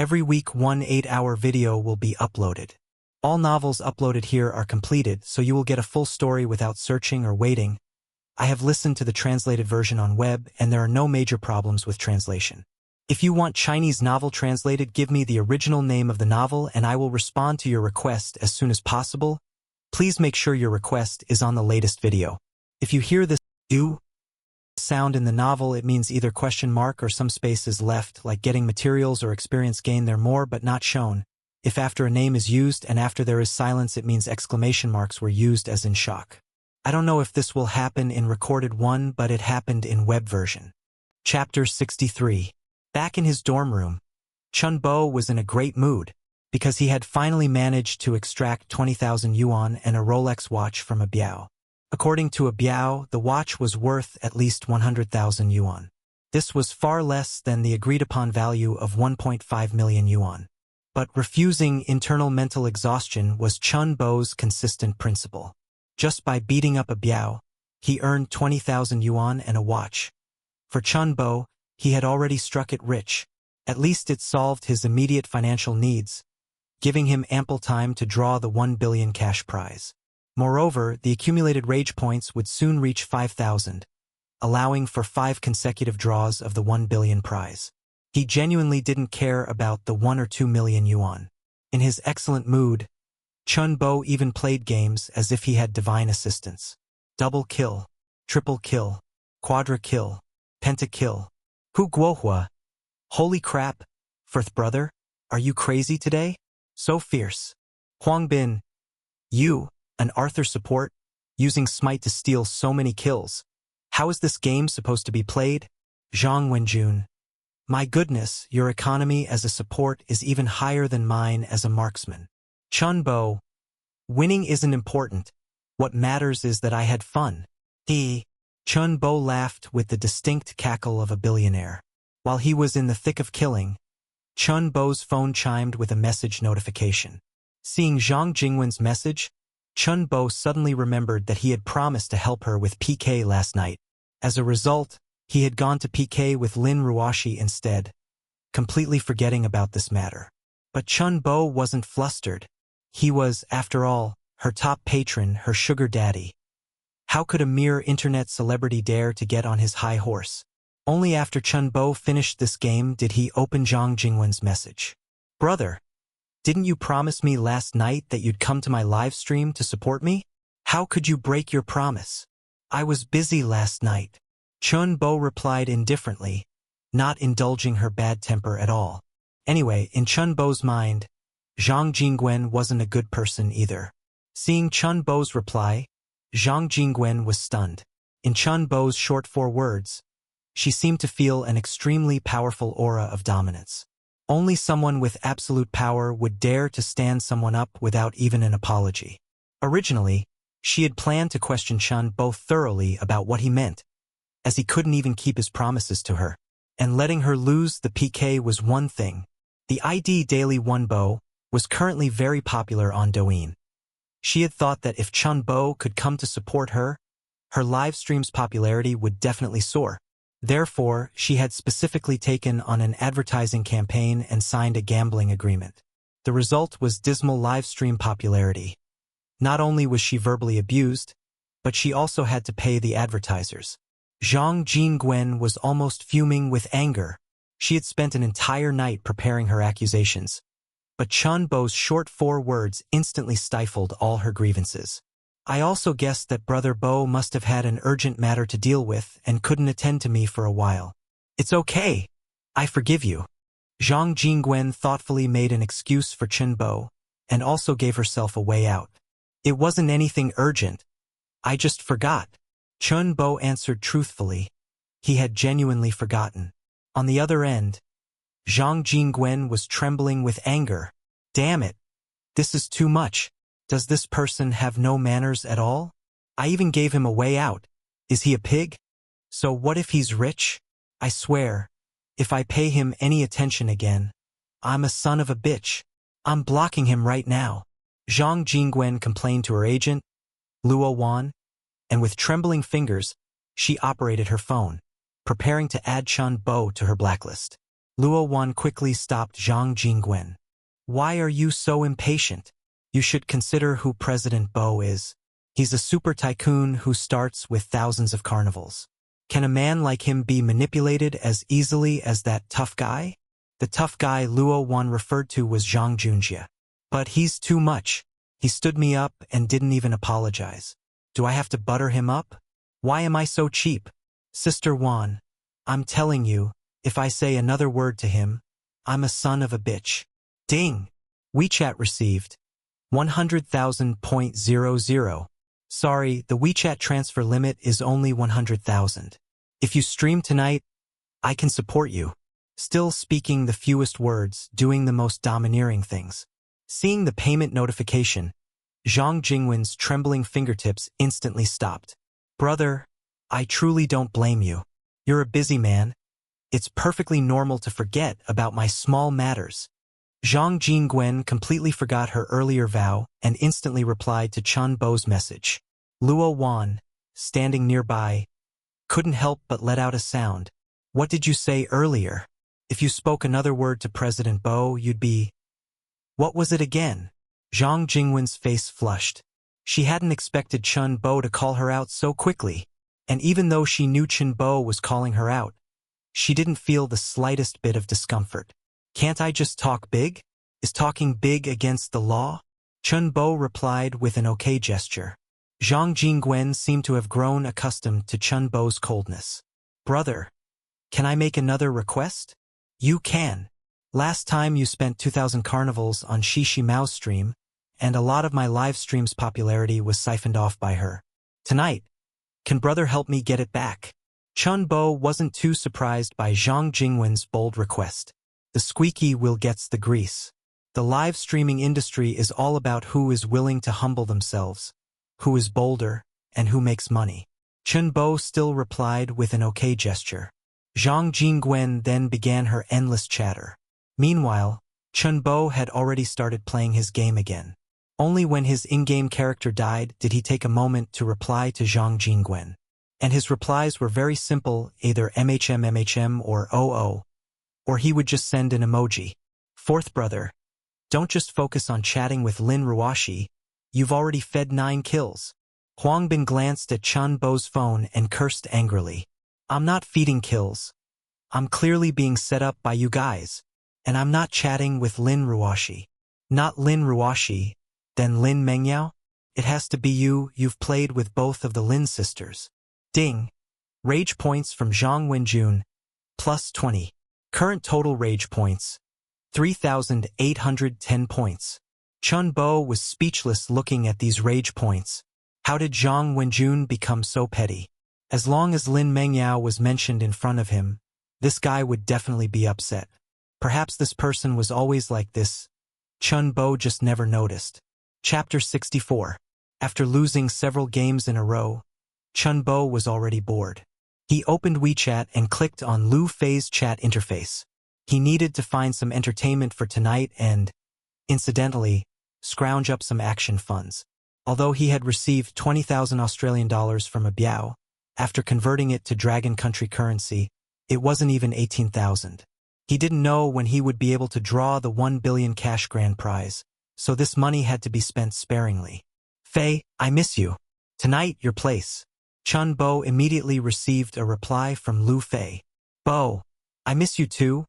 Every week, one 8-hour video will be uploaded. All novels uploaded here are completed, so you will get a full story without searching or waiting. I have listened to the translated version on web, and there are no major problems with translation. If you want Chinese novel translated, give me the original name of the novel and I will respond to your request as soon as possible. Please make sure your request is on the latest video. If you hear this "do" sound in the novel, it means either question mark or some space is left, like getting materials or experience gain there more but not shown. If after a name is used and after there is silence, it means exclamation marks were used as in shock. I don't know if this will happen in recorded one, but it happened in web version. Chapter 63. Back in his dorm room, Chun Bo was in a great mood because he had finally managed to extract 20,000 yuan and a Rolex watch from a biao. According to a biao, the watch was worth at least 100,000 yuan. This was far less than the agreed-upon value of 1.5 million yuan. But refusing internal mental exhaustion was Chun Bo's consistent principle. Just by beating up a biao, he earned 20,000 yuan and a watch. For Chun Bo, he had already struck it rich. At least it solved his immediate financial needs, giving him ample time to draw the 1 billion cash prize. Moreover, the accumulated rage points would soon reach 5,000, allowing for 5 consecutive draws of the 1 billion prize. He genuinely didn't care about the 1 or 2 million yuan. In his excellent mood, Chun Bo even played games as if he had divine assistance. Double kill, triple kill, quadra kill, penta kill. Hu Guohua. Holy crap, Firth brother, are you crazy today? So fierce. Huang Bin. You, an Arthur support, using smite to steal so many kills. How is this game supposed to be played? Zhang Wenjun. My goodness, your economy as a support is even higher than mine as a marksman. Chun Bo. Winning isn't important. What matters is that I had fun. Chun Bo laughed with the distinct cackle of a billionaire. While he was in the thick of killing, Chun Bo's phone chimed with a message notification. Seeing Zhang Jingwen's message, Chun Bo suddenly remembered that he had promised to help her with PK last night. As a result, he had gone to PK with Lin Ruoshi instead, completely forgetting about this matter. But Chun Bo wasn't flustered. He was, after all, her top patron, her sugar daddy. How could a mere internet celebrity dare to get on his high horse? Only after Chun Bo finished this game did he open Zhang Jingwen's message. Brother, didn't you promise me last night that you'd come to my live stream to support me? How could you break your promise? I was busy last night. Chun Bo replied indifferently, not indulging her bad temper at all. Anyway, in Chun Bo's mind, Zhang Jingwen wasn't a good person either. Seeing Chun Bo's reply, Zhang Jingwen was stunned. In Chun Bo's short 4 words, she seemed to feel an extremely powerful aura of dominance. Only someone with absolute power would dare to stand someone up without even an apology. Originally, she had planned to question Chun Bo thoroughly about what he meant, as he couldn't even keep his promises to her. And letting her lose the PK was one thing. The ID Daily One Bo was currently very popular on Douyin. She had thought that if Chun Bo could come to support her, her live stream's popularity would definitely soar. Therefore, she had specifically taken on an advertising campaign and signed a gambling agreement. The result was dismal live stream popularity. Not only was she verbally abused, but she also had to pay the advertisers. Zhang Jingwen was almost fuming with anger. She had spent an entire night preparing her accusations. But Chun Bo's short 4 words instantly stifled all her grievances. I also guessed that Brother Bo must have had an urgent matter to deal with and couldn't attend to me for a while. It's okay. I forgive you. Zhang Jingwen thoughtfully made an excuse for Chun Bo and also gave herself a way out. It wasn't anything urgent. I just forgot. Chun Bo answered truthfully. He had genuinely forgotten. On the other end, Zhang Jingwen was trembling with anger. Damn it. This is too much. Does this person have no manners at all? I even gave him a way out. Is he a pig? So what if he's rich? I swear, if I pay him any attention again, I'm a son of a bitch. I'm blocking him right now. Zhang Jingwen complained to her agent, Luo Wan, and with trembling fingers, she operated her phone, preparing to add Chun Bo to her blacklist. Luo Wan quickly stopped Zhang Jingwen. Why are you so impatient? You should consider who President Bo is. He's a super tycoon who starts with thousands of carnivals. Can a man like him be manipulated as easily as that tough guy? The tough guy Luo Wan referred to was Zhang Junjie. But he's too much. He stood me up and didn't even apologize. Do I have to butter him up? Why am I so cheap? Sister Wan, I'm telling you, if I say another word to him, I'm a son of a bitch. Ding! WeChat received 100,000.00. Sorry, the WeChat transfer limit is only 100,000. If you stream tonight, I can support you. Still speaking the fewest words, doing the most domineering things. Seeing the payment notification, Zhang Jingwen's trembling fingertips instantly stopped. Brother, I truly don't blame you. You're a busy man. It's perfectly normal to forget about my small matters. Zhang Jingwen completely forgot her earlier vow and instantly replied to Chun Bo's message. Luo Wan, standing nearby, couldn't help but let out a sound. What did you say earlier? If you spoke another word to President Bo, you'd be... What was it again? Zhang Jingwen's face flushed. She hadn't expected Chun Bo to call her out so quickly, and even though she knew Chun Bo was calling her out, she didn't feel the slightest bit of discomfort. Can't I just talk big? Is talking big against the law? Chun Bo replied with an okay gesture. Zhang Jingwen seemed to have grown accustomed to Chun Bo's coldness. Brother, can I make another request? You can. Last time you spent 2,000 carnivals on Shishi Mao's stream, and a lot of my live stream's popularity was siphoned off by her. Tonight, can brother help me get it back? Chun Bo wasn't too surprised by Zhang Jingwen's bold request. The squeaky wheel gets the grease. The live streaming industry is all about who is willing to humble themselves, who is bolder, and who makes money. Chun Bo still replied with an okay gesture. Zhang Jingwen then began her endless chatter. Meanwhile, Chun Bo had already started playing his game again. Only when his in-game character died did he take a moment to reply to Zhang Jingwen. And his replies were very simple, either MHM or OO. Or he would just send an emoji. Fourth brother, don't just focus on chatting with Lin Ruashi. You've already fed 9 kills. Huang Bin glanced at Chun Bo's phone and cursed angrily. I'm not feeding kills. I'm clearly being set up by you guys. And I'm not chatting with Lin Ruashi. Not Lin Ruashi, then Lin Mengyao? It has to be you. You've played with both of the Lin sisters. Ding. Rage points from Zhang Wenjun. Plus 20. Current total rage points, 3,810 points. Chun Bo was speechless looking at these rage points. How did Zhang Wenjun become so petty? As long as Lin Mengyao was mentioned in front of him, this guy would definitely be upset. Perhaps this person was always like this. Chun Bo just never noticed. Chapter 64. After losing several games in a row, Chun Bo was already bored. He opened WeChat and clicked on Lu Fei's chat interface. He needed to find some entertainment for tonight and, incidentally, scrounge up some action funds. Although he had received 20,000 Australian dollars from a biao, after converting it to Dragon Country currency, it wasn't even 18,000. He didn't know when he would be able to draw the 1 billion cash grand prize, so this money had to be spent sparingly. Fei, I miss you. Tonight, your place. Chun Bo immediately received a reply from Lu Fei. Bo, I miss you too,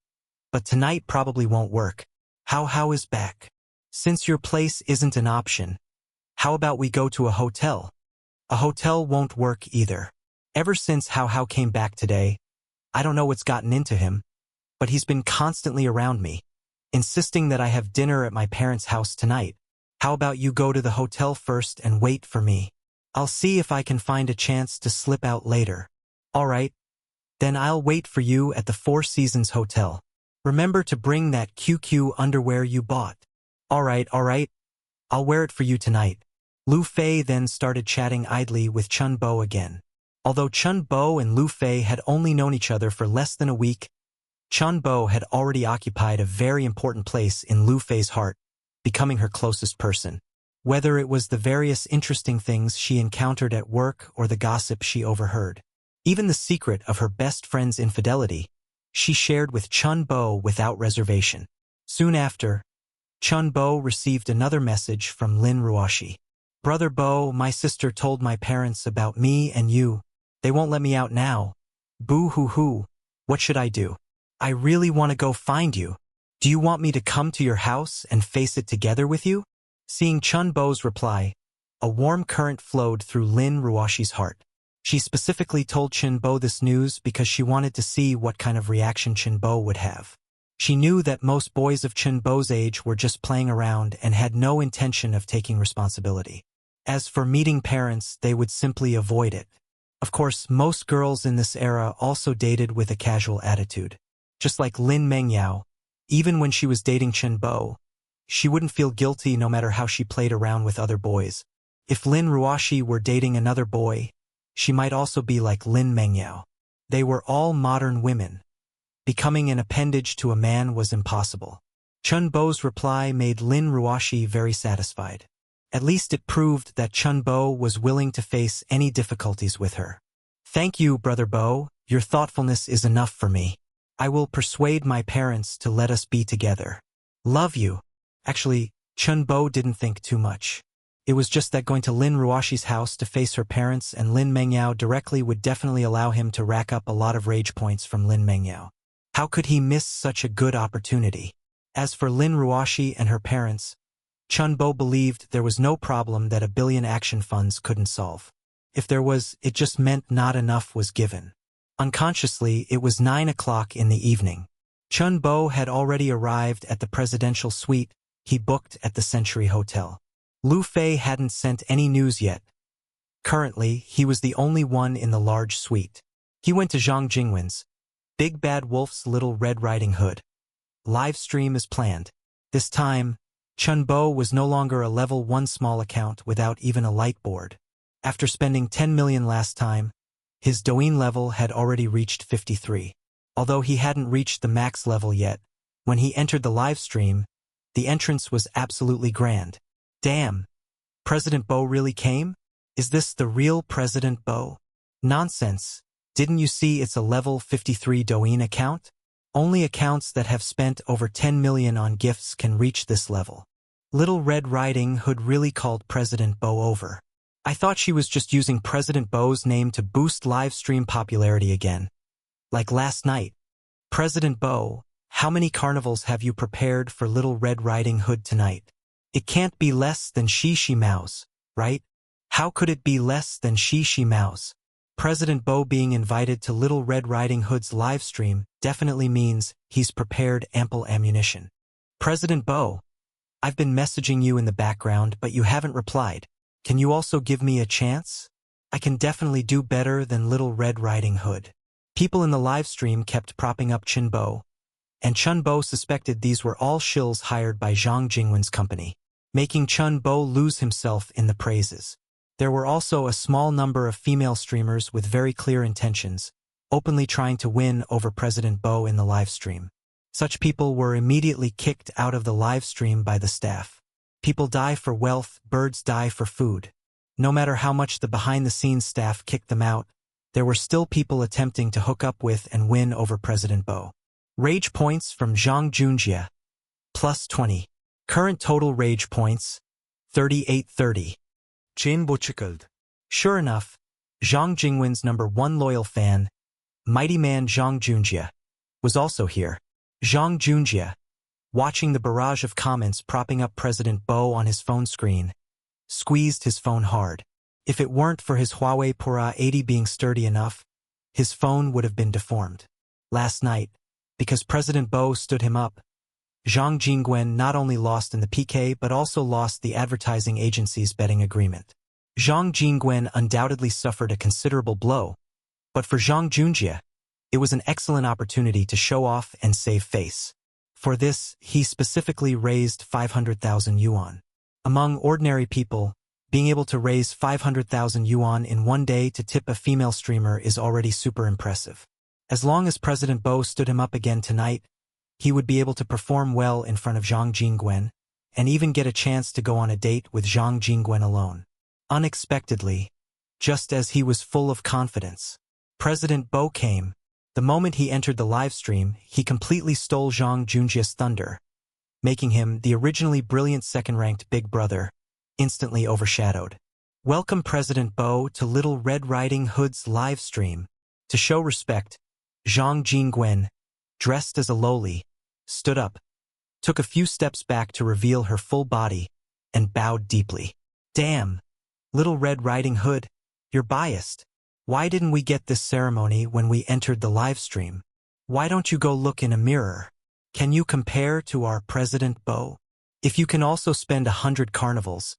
but tonight probably won't work. How is back? Since your place isn't an option, how about we go to a hotel? A hotel won't work either. Ever since How came back today, I don't know what's gotten into him, but he's been constantly around me, insisting that I have dinner at my parents' house tonight. How about you go to the hotel first and wait for me? I'll see if I can find a chance to slip out later. All right, then I'll wait for you at the Four Seasons Hotel. Remember to bring that QQ underwear you bought. All right, I'll wear it for you tonight. Lu Fei then started chatting idly with Chun Bo again. Although Chun Bo and Lu Fei had only known each other for less than a week, Chun Bo had already occupied a very important place in Lu Fei's heart, becoming her closest person. Whether it was the various interesting things she encountered at work or the gossip she overheard. Even the secret of her best friend's infidelity, she shared with Chun Bo without reservation. Soon after, Chun Bo received another message from Lin Ruoshi. Brother Bo, my sister told my parents about me and you. They won't let me out now. Boo hoo hoo. What should I do? I really want to go find you. Do you want me to come to your house and face it together with you? Seeing Chun Bo's reply, a warm current flowed through Lin Ruoshi's heart. She specifically told Chun Bo this news because she wanted to see what kind of reaction Chun Bo would have. She knew that most boys of Chun Bo's age were just playing around and had no intention of taking responsibility. As for meeting parents, they would simply avoid it. Of course, most girls in this era also dated with a casual attitude. Just like Lin Mengyao, even when she was dating Chun Bo, she wouldn't feel guilty no matter how she played around with other boys. If Lin Ruoshi were dating another boy, she might also be like Lin Mengyao. They were all modern women. Becoming an appendage to a man was impossible. Chun Bo's reply made Lin Ruoshi very satisfied. At least it proved that Chun Bo was willing to face any difficulties with her. Thank you, Brother Bo. Your thoughtfulness is enough for me. I will persuade my parents to let us be together. Love you. Actually, Chun Bo didn't think too much. It was just that going to Lin Ruoshi's house to face her parents and Lin Mengyao directly would definitely allow him to rack up a lot of rage points from Lin Mengyao. How could he miss such a good opportunity? As for Lin Ruoshi and her parents, Chun Bo believed there was no problem that a billion action funds couldn't solve. If there was, it just meant not enough was given. Unconsciously, it was 9 o'clock in the evening. Chun Bo had already arrived at the presidential suite he booked at the Century Hotel. Lu Fei hadn't sent any news yet. Currently, he was the only one in the large suite. He went to Zhang Jingwen's, Big Bad Wolf's Little Red Riding Hood. Live stream is planned. This time, Chun Bo was no longer a level 1 small account without even a light board. After spending 10 million last time, his Douyin level had already reached 53. Although he hadn't reached the max level yet, when he entered the live stream, the entrance was absolutely grand. Damn! President Bo really came? Is this the real President Bo? Nonsense! Didn't you see it's a level 53 Douyin account? Only accounts that have spent over 10 million on gifts can reach this level. Little Red Riding Hood really called President Bo over. I thought she was just using President Bo's name to boost live stream popularity again. Like last night. President Bo, how many carnivals have you prepared for Little Red Riding Hood tonight? It can't be less than Shi Mao's, right? How could it be less than Shi Mao's? President Bo being invited to Little Red Riding Hood's live stream definitely means he's prepared ample ammunition. President Bo, I've been messaging you in the background, but you haven't replied. Can you also give me a chance? I can definitely do better than Little Red Riding Hood. People in the live stream kept propping up Chun Bo, and Chun Bo suspected these were all shills hired by Zhang Jingwen's company, making Chun Bo lose himself in the praises. There were also a small number of female streamers with very clear intentions, openly trying to win over President Bo in the live stream. Such people were immediately kicked out of the live stream by the staff. People die for wealth, birds die for food. No matter how much the behind-the-scenes staff kicked them out, there were still people attempting to hook up with and win over President Bo. Rage points from Zhang Junjie. Plus 20. Current total rage points, 3830. Chain Bochicled. Sure enough, Zhang Jingwen's #1 loyal fan, Mighty Man Zhang Junjie, was also here. Zhang Junjie, watching the barrage of comments propping up President Bo on his phone screen, squeezed his phone hard. If it weren't for his Huawei Pura 80 being sturdy enough, his phone would have been deformed. Last night, because President Bo stood him up, Zhang Jingwen not only lost in the PK but also lost the advertising agency's betting agreement. Zhang Jingwen undoubtedly suffered a considerable blow, but for Zhang Junjie, it was an excellent opportunity to show off and save face. For this, he specifically raised 500,000 yuan. Among ordinary people, being able to raise 500,000 yuan in one day to tip a female streamer is already super impressive. As long as President Bo stood him up again tonight, he would be able to perform well in front of Zhang Jingwen, and even get a chance to go on a date with Zhang Jingwen alone. Unexpectedly, just as he was full of confidence, President Bo came, The moment he entered the live stream, he completely stole Zhang Junjia's thunder, making him the originally brilliant second-ranked Big Brother, instantly overshadowed. Welcome President Bo to Little Red Riding Hood's live stream. To show respect, Zhang Jingwen, dressed as a lowly, stood up, took a few steps back to reveal her full body, and bowed deeply. Damn, Little Red Riding Hood, you're biased. Why didn't we get this ceremony when we entered the live stream? Why don't you go look in a mirror? Can you compare to our President Bo? If you can also spend 100 carnivals,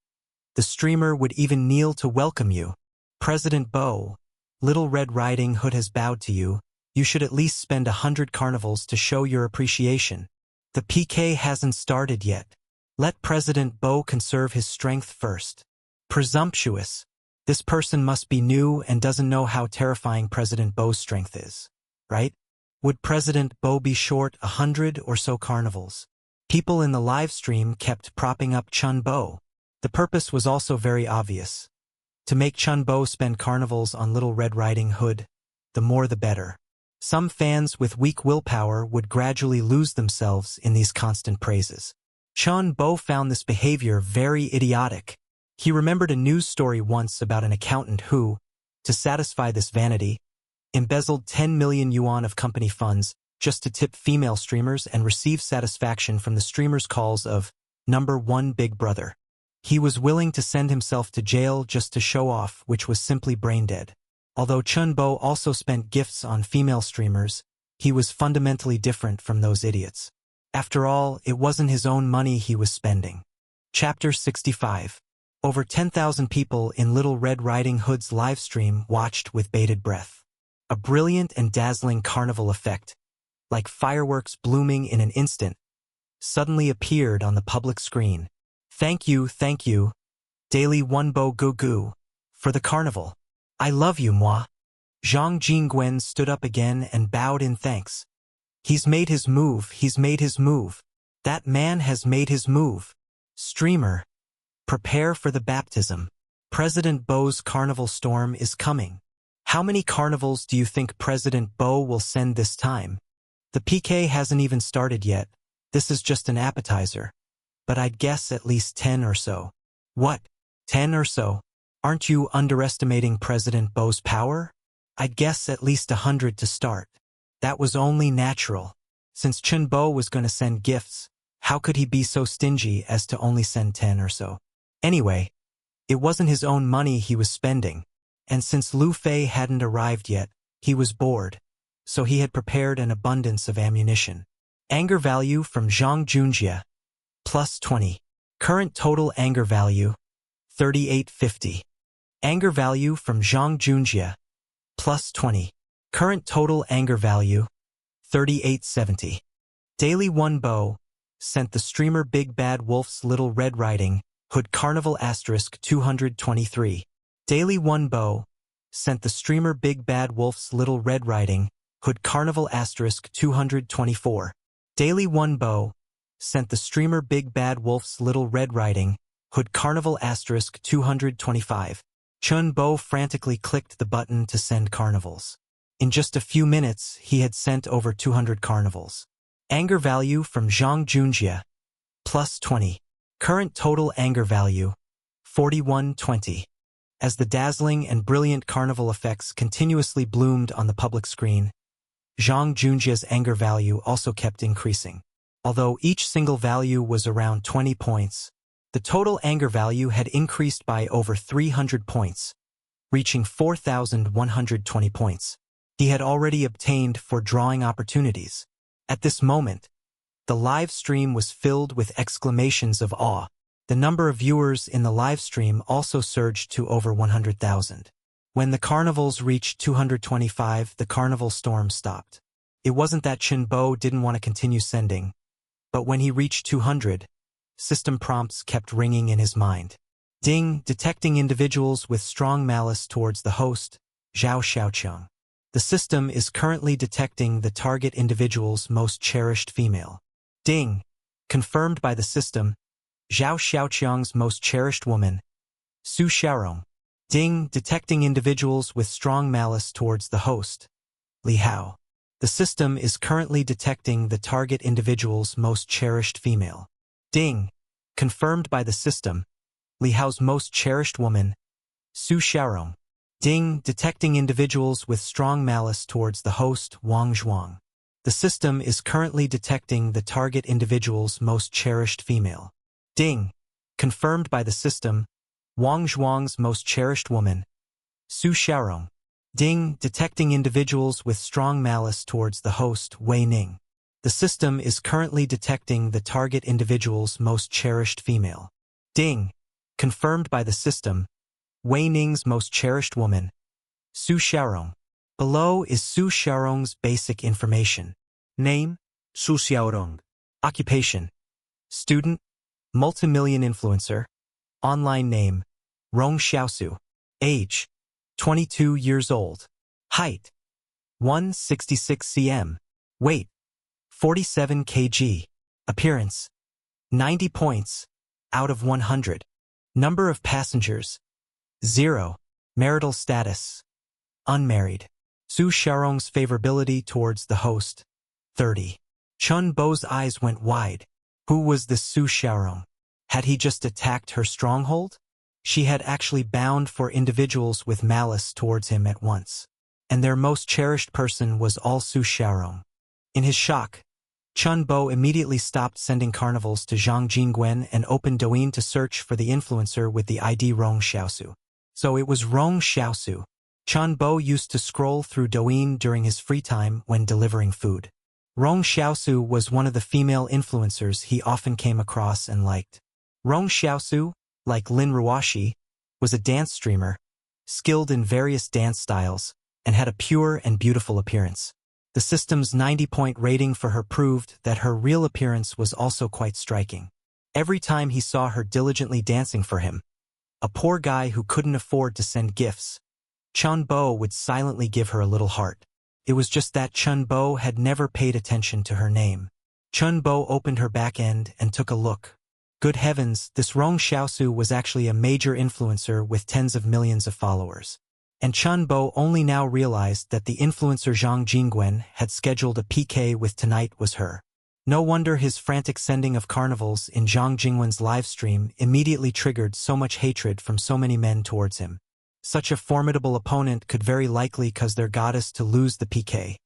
the streamer would even kneel to welcome you. President Bo, Little Red Riding Hood has bowed to you. You should at least spend 100 carnivals to show your appreciation. The PK hasn't started yet. Let President Bo conserve his strength first. Presumptuous. This person must be new and doesn't know how terrifying President Bo's strength is, right? Would President Bo be short 100 or so carnivals? People in the live stream kept propping up Chun Bo. The purpose was also very obvious. To make Chun Bo spend carnivals on Little Red Riding Hood, the more the better. Some fans with weak willpower would gradually lose themselves in these constant praises. Chun Bo found this behavior very idiotic. He remembered a news story once about an accountant who, to satisfy this vanity, embezzled 10 million yuan of company funds just to tip female streamers and receive satisfaction from the streamers' calls of #1 Big Brother. He was willing to send himself to jail just to show off, which was simply brain-dead. Although Chun Bo also spent gifts on female streamers, he was fundamentally different from those idiots. After all, it wasn't his own money he was spending. Chapter 65. Over 10,000 people in Little Red Riding Hood's livestream watched with bated breath. A brilliant and dazzling carnival effect, like fireworks blooming in an instant, suddenly appeared on the public screen. Thank you, Daily One Bo Goo Goo, for the carnival. I love you, moi. Zhang Jingwen stood up again and bowed in thanks. He's made his move, That man has made his move. Streamer, prepare for the baptism. President Bo's carnival storm is coming. How many carnivals do you think President Bo will send this time? The PK hasn't even started yet. This is just an appetizer. But I'd guess at least 10 or so. What? 10 or so? Aren't you underestimating President Bo's power? I'd guess at least 100 to start. That was only natural. Since Chun Bo was going to send gifts, how could he be so stingy as to only send 10 or so? Anyway, it wasn't his own money he was spending, and since Lu Fei hadn't arrived yet, he was bored, so he had prepared an abundance of ammunition. Anger value from Zhang Junjia, plus 20. Current total anger value, 3850. Anger value from Zhang Junjia, plus 20. Current total anger value, 3870. Daily One Bo sent the streamer Big Bad Wolf's Little Red Riding Hood Carnival * 223. Daily One Bo sent the streamer Big Bad Wolf's Little Red Riding Hood Carnival * 224. Daily One Bo sent the streamer Big Bad Wolf's Little Red Riding Hood Carnival * 225. Chun Bo frantically clicked the button to send carnivals. In just a few minutes, he had sent over 200 carnivals. Anger value from Zhang Junjia, plus 20. Current total anger value, 4120. As the dazzling and brilliant carnival effects continuously bloomed on the public screen, Zhang Junjia's anger value also kept increasing. Although each single value was around 20 points, the total anger value had increased by over 300 points, reaching 4,120 points. He had already obtained for drawing opportunities. At this moment, the live stream was filled with exclamations of awe. The number of viewers in the live stream also surged to over 100,000. When the carnivals reached 225, the carnival storm stopped. It wasn't that Chun Bo didn't want to continue sending, but when he reached 200, system prompts kept ringing in his mind. Ding, detecting individuals with strong malice towards the host, Zhao Xiaoqiang. The system is currently detecting the target individual's most cherished female. Ding, confirmed by the system, Zhao Xiaoqiang's most cherished woman, Su Xiaorong. Ding, detecting individuals with strong malice towards the host, Li Hao. The system is currently detecting the target individual's most cherished female. Ding. Confirmed by the system. Li Hao's most cherished woman, Su Xiaorong. Ding. Detecting individuals with strong malice towards the host, Wang Zhuang. The system is currently detecting the target individual's most cherished female. Ding. Confirmed by the system. Wang Zhuang's most cherished woman, Su Xiaorong. Ding. Detecting individuals with strong malice towards the host, Wei Ning. The system is currently detecting the target individual's most cherished female. Ding. Confirmed by the system. Wei Ning's most cherished woman, Su Xiaorong. Below is Su Xiaorong's basic information. Name, Su Xiaorong. occupation, student, multimillion influencer, online name, Rong Xiaosu, age, 22 years old, height, 166 cm, weight, 47 kg, appearance, 90 points, out of 100, number of passengers, 0, marital status, unmarried. Su Xiaorong's favorability towards the host, 30. Chun Bo's eyes went wide. Who was this Su Xiaorong? Had he just attacked her stronghold? She had actually bound for individuals with malice towards him at once. And their most cherished person was all Su Xiaorong. In his shock, Chun Bo immediately stopped sending carnivals to Zhang Jingwen and opened Douyin to search for the influencer with the ID Rong Xiaosu. So it was Rong Xiaosu. Chun Bo used to scroll through Douyin during his free time when delivering food. Rong Xiaosu was one of the female influencers he often came across and liked. Rong Xiaosu, like Lin Ruoshi, was a dance streamer, skilled in various dance styles, and had a pure and beautiful appearance. The system's 90-point rating for her proved that her real appearance was also quite striking. Every time he saw her diligently dancing for him, a poor guy who couldn't afford to send gifts, Chun Bo would silently give her a little heart. It was just that Chun Bo had never paid attention to her name. Chun Bo opened her back end and took a look. Good heavens, this Rong Xiaosu was actually a major influencer with tens of millions of followers. And Chun Bo only now realized that the influencer Zhang Jingwen had scheduled a PK with tonight was her. No wonder his frantic sending of carnivals in Zhang Jingwen's livestream immediately triggered so much hatred from so many men towards him. Such a formidable opponent could very likely cause their goddess to lose the PK.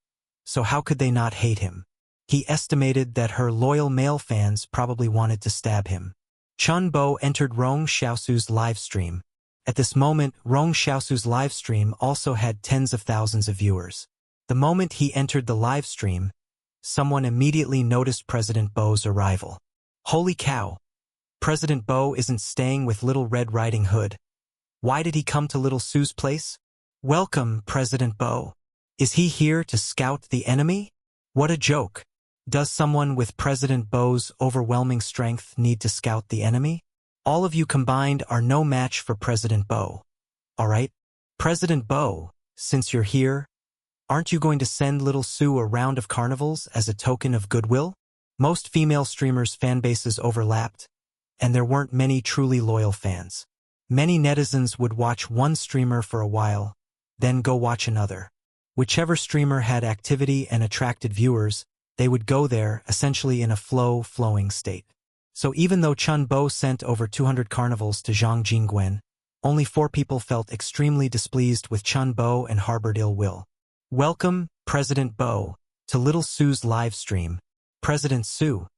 So how could they not hate him? He estimated that her loyal male fans probably wanted to stab him. Chun Bo entered Rong Xiaosu's livestream. At this moment, Rong Xiaosu's livestream also had tens of thousands of viewers. The moment he entered the livestream, someone immediately noticed President Bo's arrival. Holy cow! President Bo isn't staying with Little Red Riding Hood. Why did he come to Little Sue's place? Welcome, President Bo. Is he here to scout the enemy? What a joke. Does someone with President Bo's overwhelming strength need to scout the enemy? All of you combined are no match for President Bo. Alright? President Bo, since you're here, aren't you going to send Little Sue a round of carnivals as a token of goodwill? Most female streamers' fanbases overlapped, and there weren't many truly loyal fans. Many netizens would watch one streamer for a while, then go watch another. Whichever streamer had activity and attracted viewers, they would go there, essentially in a flowing state. So even though Chun Bo sent over 200 carnivals to Zhang Jingwen, only 4 people felt extremely displeased with Chun Bo and harbored ill will. Welcome, President Bo, to Little Sue's live stream. President Sue,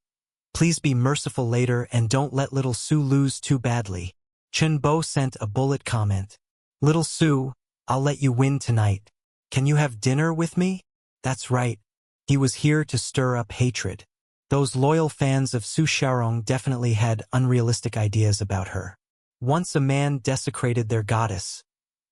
please be merciful later and don't let Little Sue lose too badly. Chun Bo sent a bullet comment. Little Sue, I'll let you win tonight. Can you have dinner with me? That's right. He was here to stir up hatred. Those loyal fans of Su Xiaorong definitely had unrealistic ideas about her. Once a man desecrated their goddess,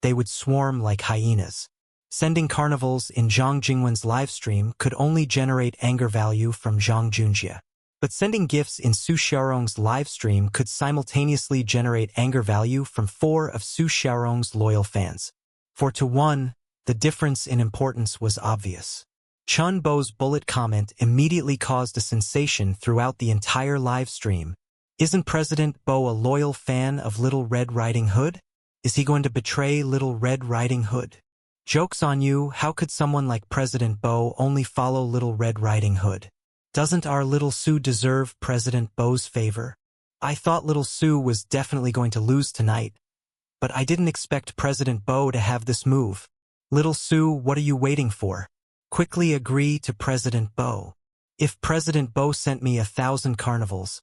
they would swarm like hyenas. Sending carnivals in Zhang Jingwen's livestream could only generate anger value from Zhang Junjie. But sending gifts in Su Xiaorong's livestream could simultaneously generate anger value from 4 of Su Xiaorong's loyal fans. 4-1, the difference in importance was obvious. Chun Bo's bullet comment immediately caused a sensation throughout the entire livestream. Isn't President Bo a loyal fan of Little Red Riding Hood? Is he going to betray Little Red Riding Hood? Joke's on you, how could someone like President Bo only follow Little Red Riding Hood? Doesn't our Little Sue deserve President Bo's favor? I thought Little Sue was definitely going to lose tonight, but I didn't expect President Bo to have this move. Little Sue, what are you waiting for? Quickly agree to President Bo. If President Bo sent me 1,000 carnivals,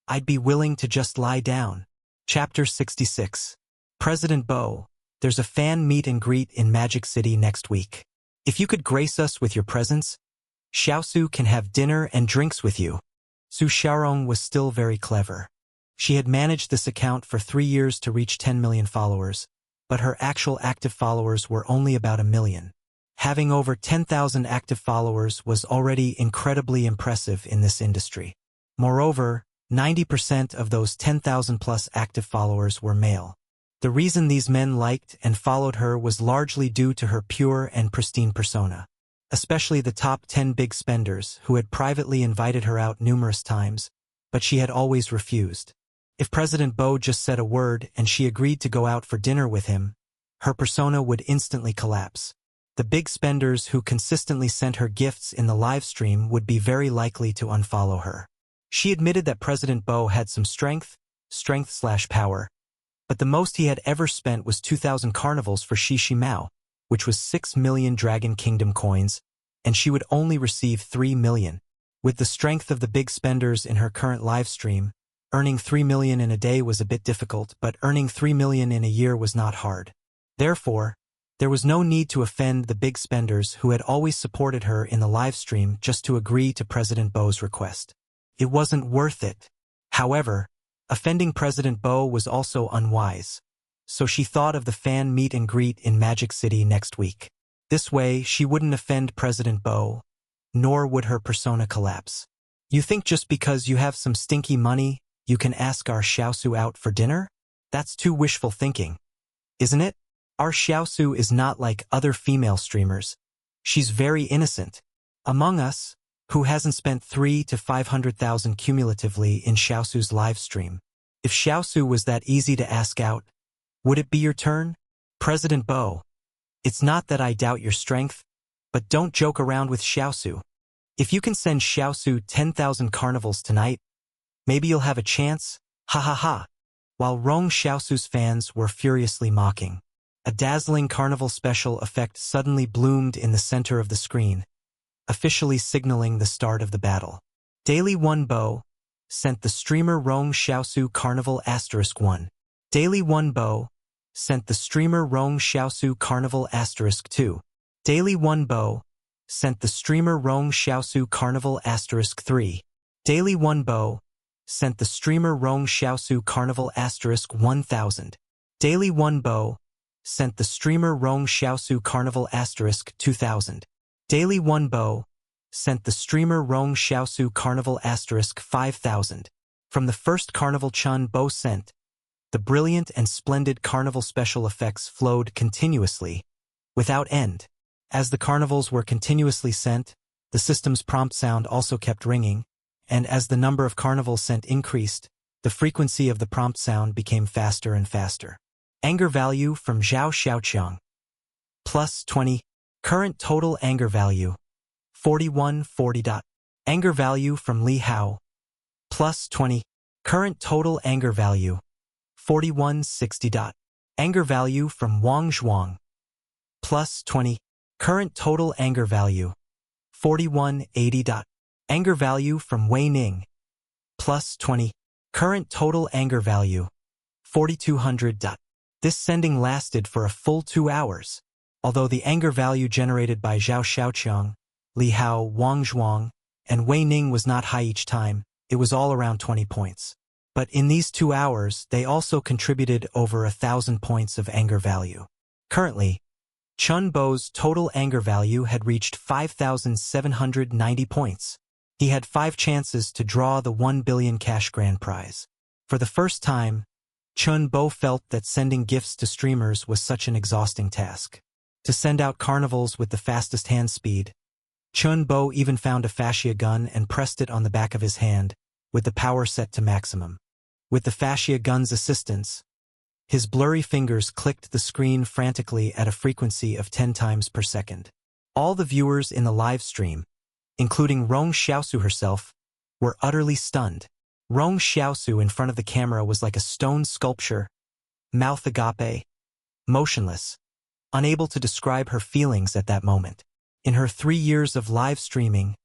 I'd be willing to just lie down. Chapter 66. President Bo, there's a fan meet and greet in Magic City next week. If you could grace us with your presence, Xiaosu can have dinner and drinks with you. Su Xiaorong was still very clever. She had managed this account for 3 years to reach 10 million followers, but her actual active followers were only about 1 million. Having over 10,000 active followers was already incredibly impressive in this industry. Moreover, 90% of those 10,000 plus active followers were male. The reason these men liked and followed her was largely due to her pure and pristine persona. Especially the top 10 big spenders who had privately invited her out numerous times, but she had always refused. If President Bo just said a word and she agreed to go out for dinner with him, her persona would instantly collapse. The big spenders who consistently sent her gifts in the live stream would be very likely to unfollow her. She admitted that President Bo had some strength/power, but the most he had ever spent was 2,000 carnivals for Shishi Mao, which was 6 million Dragon Kingdom coins, and she would only receive 3 million. With the strength of the big spenders in her current live stream, earning 3 million in a day was a bit difficult, but earning 3 million in a year was not hard. Therefore, there was no need to offend the big spenders who had always supported her in the live stream just to agree to President Bo's request. It wasn't worth it. However, offending President Bo was also unwise, so she thought of the fan meet and greet in Magic City next week. This way, she wouldn't offend President Bo, nor would her persona collapse. You think just because you have some stinky money, you can ask our Xiaosu out for dinner? That's too wishful thinking, isn't it? Our Xiaosu is not like other female streamers. She's very innocent. Among us, who hasn't spent 300,000 to 500,000 cumulatively in Xiaosu's live stream? If Xiaosu was that easy to ask out, would it be your turn? President Bo, it's not that I doubt your strength, but don't joke around with Xiaosu. If you can send Xiaosu 10,000 carnivals tonight, maybe you'll have a chance, ha ha ha. While Rong Xiaosu's fans were furiously mocking, a dazzling carnival special effect suddenly bloomed in the center of the screen, officially signaling the start of the battle. Daily 1 Bo sent the streamer Rong Xiaosu Carnival *1. Daily 1 Bo sent the streamer Rong Xiaosu Carnival *2. Daily 1 Bo sent the streamer Rong Xiaosu Carnival *3. Daily 1 Bo sent the streamer Rong Xiaosu Carnival *1000. Daily 1 Bo sent the streamer Rong Xiaosu Carnival *2000. Daily 1 Bo sent the streamer Rong Xiaosu Carnival *5000. From the first carnival Chun Bo sent, the brilliant and splendid carnival special effects flowed continuously, without end. As the carnivals were continuously sent, the system's prompt sound also kept ringing, and as the number of carnivals sent increased, the frequency of the prompt sound became faster and faster. Anger value from Zhao Xiaoqiang. Plus 20. Current total anger value. 4140. Anger value from Li Hao. Plus 20. Current total anger value. 4160. Anger value from Wang Zhuang. Plus 20. Current total anger value. 4180. Anger value from Wei Ning. Plus 20. Current total anger value. 4200. This sending lasted for a full 2 hours. Although the anger value generated by Zhao Xiaoqiang, Li Hao, Wang Zhuang, and Wei Ning was not high each time, it was all around 20 points. But in these 2 hours, they also contributed over 1,000 points of anger value. Currently, Chun Bo's total anger value had reached 5,790 points. He had 5 chances to draw the 1 billion cash grand prize. For the first time, Chun Bo felt that sending gifts to streamers was such an exhausting task. To send out carnivals with the fastest hand speed, Chun Bo even found a fascia gun and pressed it on the back of his hand, with the power set to maximum. With the fascia gun's assistance, His blurry fingers clicked the screen frantically at a frequency of 10 times per second. All the viewers in the live stream, including Rong Xiaosu herself, were utterly stunned. Rong Xiaosu in front of the camera was like a stone sculpture, mouth agape, motionless, unable to describe her feelings at that moment. In her 3 years of live streaming,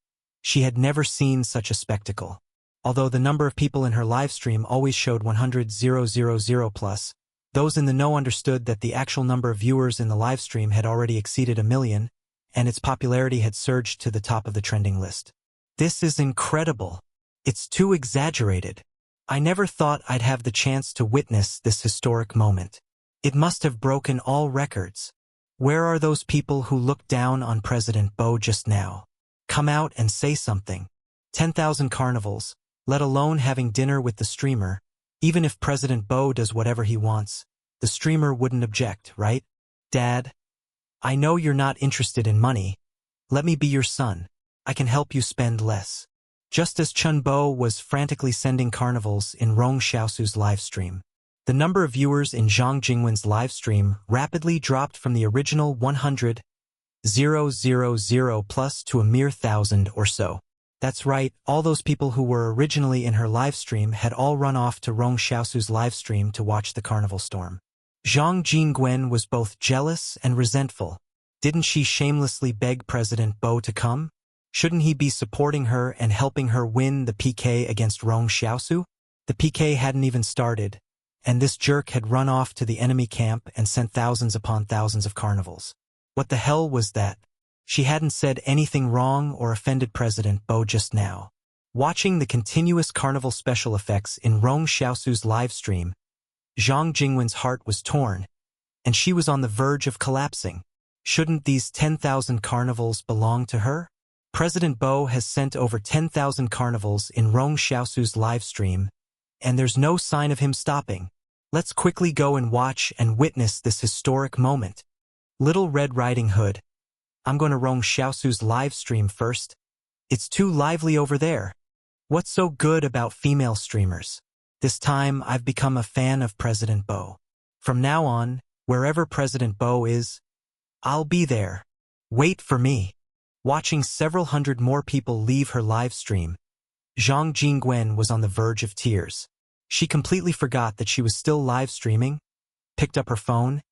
she had never seen such a spectacle. Although the number of people in her live stream always showed 100,000 plus, those in the know understood that the actual number of viewers in the live stream had already exceeded 1 million, and its popularity had surged to the top of the trending list. This is incredible. It's too exaggerated. I never thought I'd have the chance to witness this historic moment. It must have broken all records. Where are those people who looked down on President Bo just now? Come out and say something. 10,000 carnivals, let alone having dinner with the streamer. Even if President Bo does whatever he wants, the streamer wouldn't object, right? Dad, I know you're not interested in money. Let me be your son. I can help you spend less. Just as Chun Bo was frantically sending carnivals in Rong Xiaosu's live stream, the number of viewers in Zhang Jingwen's live stream rapidly dropped from the original 100,000 plus to a mere 1,000 or so. That's right, all those people who were originally in her live stream had all run off to Rong Xiaosu's live stream to watch the carnival storm. Zhang Jingwen was both jealous and resentful. Didn't she shamelessly beg President Bo to come? Shouldn't he be supporting her and helping her win the PK against Rong Xiaosu? The PK hadn't even started, and this jerk had run off to the enemy camp and sent thousands upon thousands of carnivals. What the hell was that? She hadn't said anything wrong or offended President Bo just now. Watching the continuous carnival special effects in Rong Xiaosu's live stream, Zhang Jingwen's heart was torn, and she was on the verge of collapsing. Shouldn't these 10,000 carnivals belong to her? President Bo has sent over 10,000 carnivals in Rong Xiaosu's live stream, and there's no sign of him stopping. Let's quickly go and watch and witness this historic moment. Little Red Riding Hood. I'm going to Rong Xiaosu's live stream first. It's too lively over there. What's so good about female streamers? This time I've become a fan of President Bo. From now on, wherever President Bo is, I'll be there. Wait for me. Watching several hundred more people leave her live stream, Zhang Jingwen was on the verge of tears. She completely forgot that she was still live streaming, picked up her phone,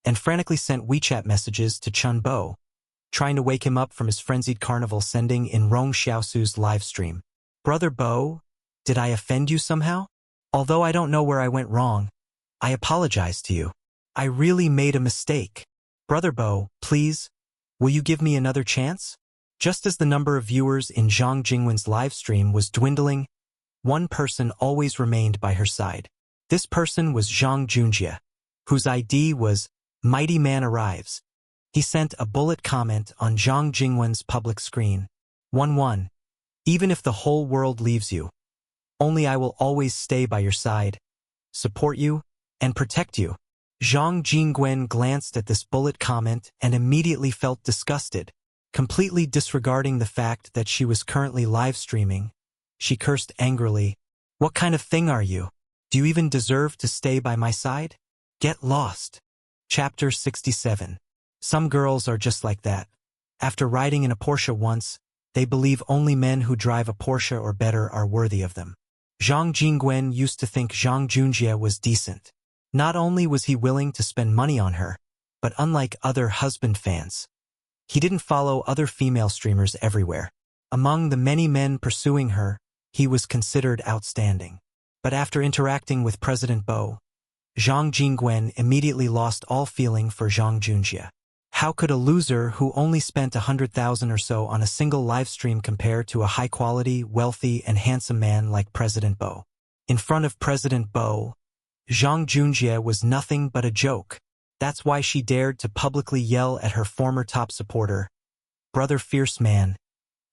and frantically sent WeChat messages to Chun Bo, trying to wake him up from his frenzied carnival sending in Rong Xiaosu's live stream. Brother Bo, did I offend you somehow? Although I don't know where I went wrong, I apologize to you. I really made a mistake. Brother Bo, please, will you give me another chance? Just as the number of viewers in Zhang Jingwen's live stream was dwindling, one person always remained by her side. This person was Zhang Junjie, whose ID was Mighty Man Arrives. He sent a bullet comment on Zhang Jingwen's public screen. 1-1. Even if the whole world leaves you, only I will always stay by your side, support you, and protect you. Zhang Jingwen glanced at this bullet comment and immediately felt disgusted. Completely disregarding the fact that she was currently live streaming, she cursed angrily. What kind of thing are you? Do you even deserve to stay by my side? Get lost. Chapter 67. Some girls are just like that. After riding in a Porsche once, they believe only men who drive a Porsche or better are worthy of them. Zhang Jingwen used to think Zhang Junjie was decent. Not only was he willing to spend money on her, but unlike other husband fans, he didn't follow other female streamers everywhere. Among the many men pursuing her, he was considered outstanding. But after interacting with President Bo, Zhang Jingwen immediately lost all feeling for Zhang Junjie. How could a loser who only spent 100,000 or so on a single live stream compare to a high-quality, wealthy, and handsome man like President Bo? In front of President Bo, Zhang Junjie was nothing but a joke. That's why she dared to publicly yell at her former top supporter, Brother Fierce Man,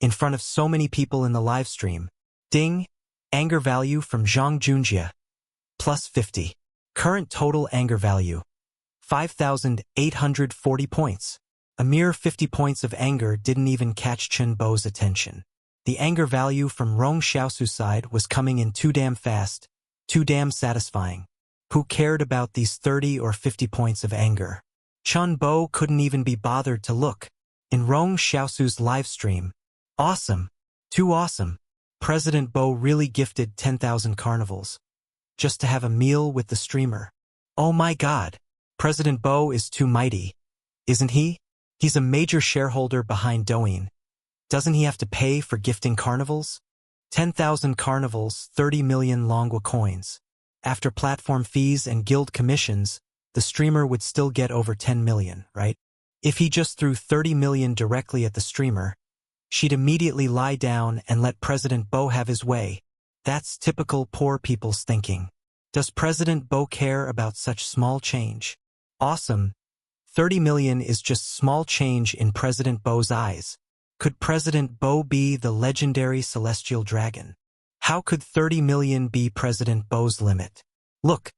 in front of so many people in the live stream. Ding! Anger value from Zhang Junjie. Plus 50. Current total anger value. 5,840 points. A mere 50 points of anger didn't even catch Chun Bo's attention. The anger value from Rong Xiaosu's side was coming in too damn fast, too damn satisfying. Who cared about these 30 or 50 points of anger? Chun Bo couldn't even be bothered to look. In Rong Xiaosu's livestream. Awesome. Too awesome. President Bo really gifted 10,000 carnivals. Just to have a meal with the streamer. Oh my god. President Bo is too mighty. Isn't he? He's a major shareholder behind Douyin. Doesn't he have to pay for gifting carnivals? 10,000 carnivals, 30 million Longwa coins. After platform fees and guild commissions, the streamer would still get over 10 million, right? If he just threw 30 million directly at the streamer, she'd immediately lie down and let President Bo have his way. That's typical poor people's thinking. Does President Bo care about such small change? Awesome. 30 million is just small change in President Bo's eyes. Could President Bo be the legendary celestial dragon? How could 30 million be President Bo's limit? Look,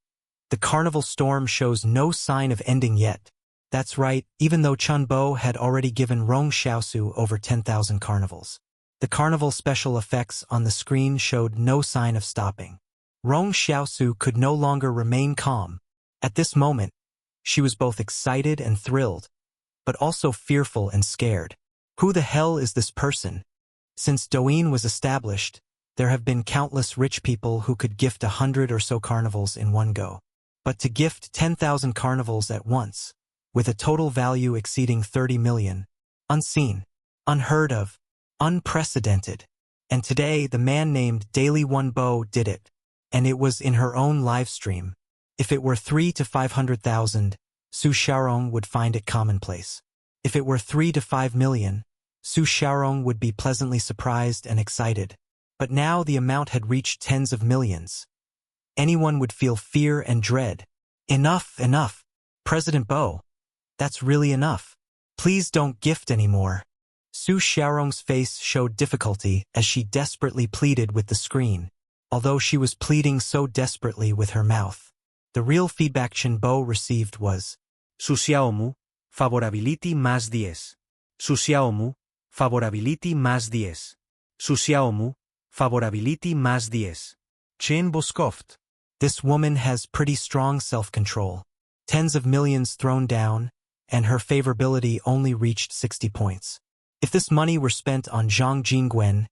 the carnival storm shows no sign of ending yet. That's right, even though Chun Bo had already given Rong Xiaosu over 10,000 carnivals. The carnival special effects on the screen showed no sign of stopping. Rong Xiaosu could no longer remain calm. At this moment, she was both excited and thrilled, but also fearful and scared. Who the hell is this person? Since Douyin was established, there have been countless rich people who could gift 100 or so carnivals in one go. But to gift 10,000 carnivals at once, with a total value exceeding 30 million, unseen, unheard of, unprecedented. And today the man named Daily One Bo did it, and it was in her own live stream. If it were 3 to 500,000, Su Xiaorong would find it commonplace. If it were 3 to 5 million, Su Xiaorong would be pleasantly surprised and excited. But now the amount had reached tens of millions. Anyone would feel fear and dread. Enough, enough. President Bo, that's really enough. Please don't gift anymore. Su Xiaorong's face showed difficulty as she desperately pleaded with the screen, although she was pleading so desperately with her mouth. The real feedback Chen Bo received was, Su Xiaomu, favorability más 10. Su Xiaomu, favorability más 10. Su Xiaomu, favorability más 10. Chen Bo scoffed. This woman has pretty strong self-control. Tens of millions thrown down, and her favorability only reached 60 points. If this money were spent on Zhang Jingwen,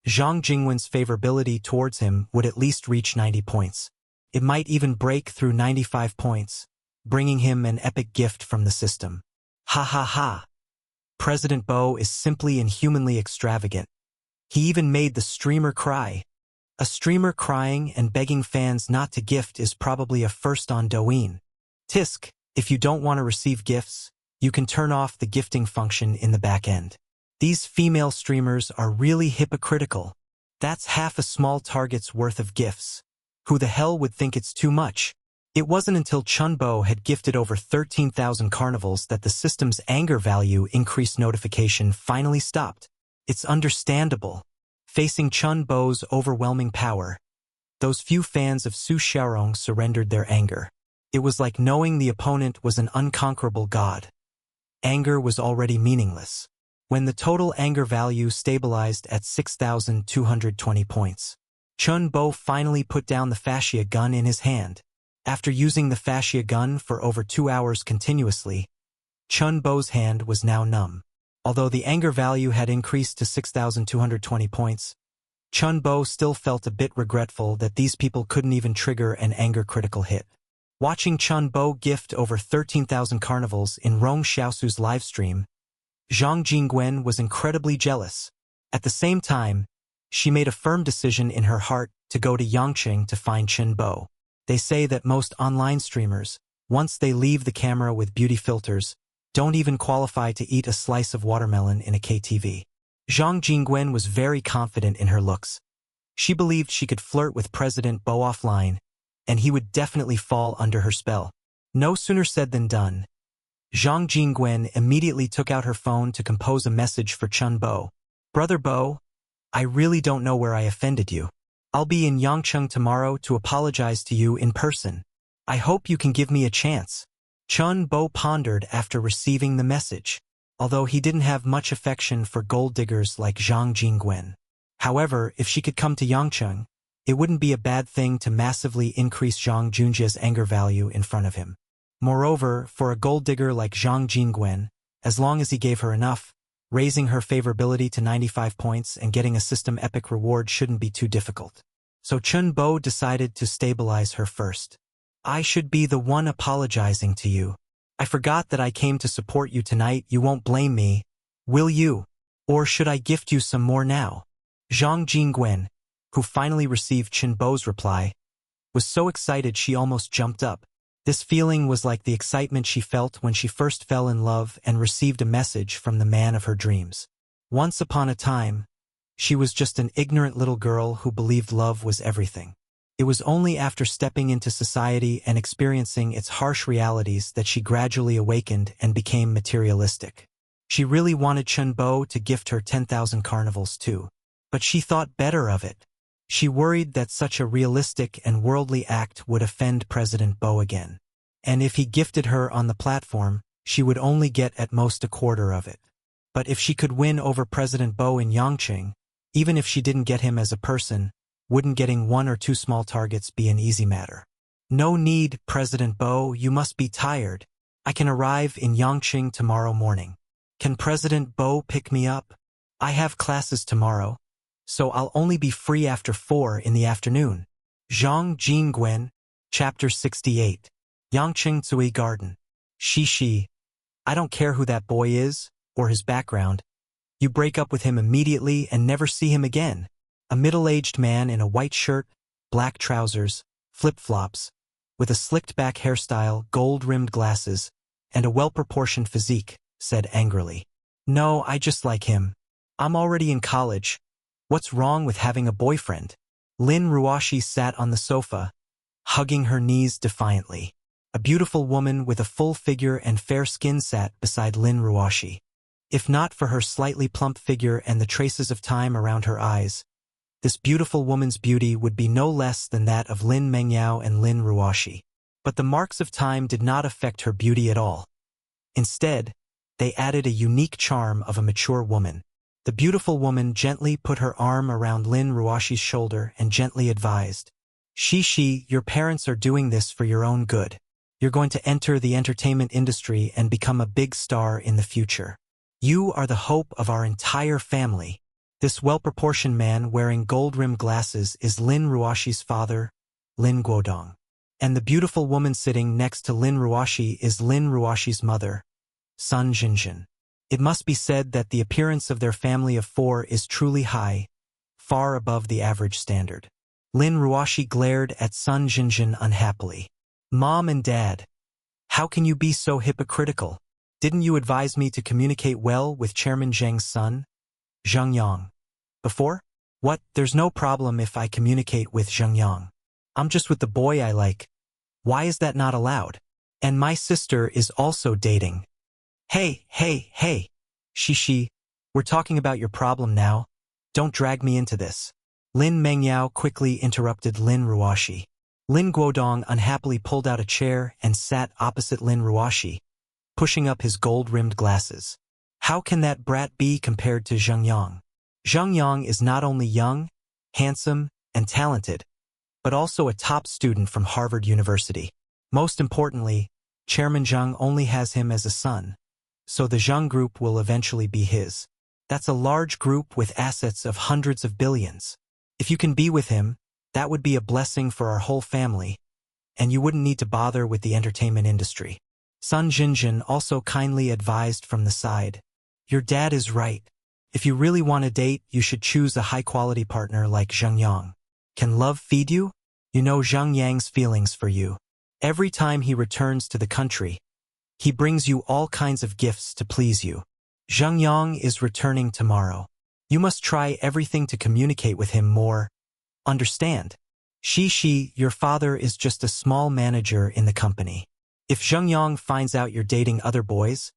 Zhang Jingwen's favorability towards him would at least reach 90 points. It might even break through 95 points, bringing him an epic gift from the system. Ha ha ha. President Bo is simply inhumanly extravagant. He even made the streamer cry. A streamer crying and begging fans not to gift is probably a first on Douyin. Tisk, if you don't want to receive gifts, you can turn off the gifting function in the back end. These female streamers are really hypocritical. That's half a small target's worth of gifts. Who the hell would think it's too much? It wasn't until Chun Bo had gifted over 13,000 carnivals that the system's anger value increase notification finally stopped. It's understandable. Facing Chun Bo's overwhelming power, those few fans of Su Xiaorong surrendered their anger. It was like knowing the opponent was an unconquerable god. Anger was already meaningless. When the total anger value stabilized at 6,220 points, Chun Bo finally put down the fascia gun in his hand. After using the fascia gun for over 2 hours continuously, Chun Bo's hand was now numb. Although the anger value had increased to 6,220 points, Chun Bo still felt a bit regretful that these people couldn't even trigger an anger critical hit. Watching Chun Bo gift over 13,000 carnivals in Rong Xiaosu's livestream, Zhang Jingwen was incredibly jealous. At the same time, she made a firm decision in her heart to go to Yangqing to find Chun Bo. They say that most online streamers, once they leave the camera with beauty filters, don't even qualify to eat a slice of watermelon in a KTV. Zhang Jingwen was very confident in her looks. She believed she could flirt with President Bo offline, and he would definitely fall under her spell. No sooner said than done. Zhang Jingwen immediately took out her phone to compose a message for Chun Bo. Brother Bo, I really don't know where I offended you. I'll be in Yangqing tomorrow to apologize to you in person. I hope you can give me a chance. Chun Bo pondered after receiving the message, although he didn't have much affection for gold diggers like Zhang Jingwen. However, if she could come to Yangqing, It wouldn't be a bad thing to massively increase Zhang Junjie's anger value in front of him. Moreover, for a gold digger like Zhang Jingwen, as long as he gave her enough, raising her favorability to 95 points and getting a system epic reward shouldn't be too difficult. So Chun Bo decided to stabilize her first. I should be the one apologizing to you. I forgot that I came to support you tonight. You won't blame me, will you? Or should I gift you some more now? Zhang Jingwen, who finally received Chun Bo's reply, was so excited she almost jumped up. This feeling was like the excitement she felt when she first fell in love and received a message from the man of her dreams. Once upon a time, she was just an ignorant little girl who believed love was everything. It was only after stepping into society and experiencing its harsh realities that she gradually awakened and became materialistic. She really wanted Chun Bo to gift her 10,000 carnivals too. But she thought better of it. She worried that such a realistic and worldly act would offend President Bo again. And if he gifted her on the platform, she would only get at most a quarter of it. But if she could win over President Bo in Yangqing, even if she didn't get him as a person, wouldn't getting 1 or 2 small targets be an easy matter? No need, President Bo, you must be tired. I can arrive in Yangqing tomorrow morning. Can President Bo pick me up? I have classes tomorrow, so I'll only be free after 4 in the afternoon. Zhang Jingwen, Chapter 68. Yangqing Zui Garden. Shishi. I don't care who that boy is, or his background. You break up with him immediately and never see him again. A middle-aged man in a white shirt, black trousers, flip-flops, with a slicked-back hairstyle, gold-rimmed glasses, and a well-proportioned physique, said angrily. No, I just like him. I'm already in college. What's wrong with having a boyfriend? Lin Ruoshi sat on the sofa, hugging her knees defiantly. A beautiful woman with a full figure and fair skin sat beside Lin Ruoshi. If not for her slightly plump figure and the traces of time around her eyes, this beautiful woman's beauty would be no less than that of Lin Mengyao and Lin Ruoshi. But the marks of time did not affect her beauty at all. Instead, they added a unique charm of a mature woman. The beautiful woman gently put her arm around Lin Ruoshi's shoulder and gently advised, Shishi, your parents are doing this for your own good. You're going to enter the entertainment industry and become a big star in the future. You are the hope of our entire family. This well-proportioned man wearing gold-rimmed glasses is Lin Ruoshi's father, Lin Guodong. And the beautiful woman sitting next to Lin Ruoshi is Lin Ruoshi's mother, Sun Jinjin. It must be said that the appearance of their family of 4 is truly high, far above the average standard. Lin Ruoshi glared at Sun Jinjin unhappily. Mom and Dad, how can you be so hypocritical? Didn't you advise me to communicate well with Chairman Zheng's son, Zheng Yang? Before? What? There's no problem if I communicate with Zheng Yang. I'm just with the boy I like. Why is that not allowed? And my sister is also dating. Hey, Shishi, we're talking about your problem now. Don't drag me into this. Lin Mengyao quickly interrupted Lin Ruoshi. Lin Guodong unhappily pulled out a chair and sat opposite Lin Ruoshi, pushing up his gold-rimmed glasses. How can that brat be compared to Zheng Yang? Zheng Yang is not only young, handsome, and talented, but also a top student from Harvard University. Most importantly, Chairman Zheng only has him as a son, so the Zheng group will eventually be his. That's a large group with assets of hundreds of billions. If you can be with him, that would be a blessing for our whole family, and you wouldn't need to bother with the entertainment industry. Sun Jinjin also kindly advised from the side. Your dad is right. If you really want to date, you should choose a high-quality partner like Zheng Yang. Can love feed you? You know Zheng Yang's feelings for you. Every time he returns to the country, he brings you all kinds of gifts to please you. Zheng Yang is returning tomorrow. You must try everything to communicate with him more. Understand? Shishi, your father is just a small manager in the company. If Zheng Yang finds out you're dating other boys,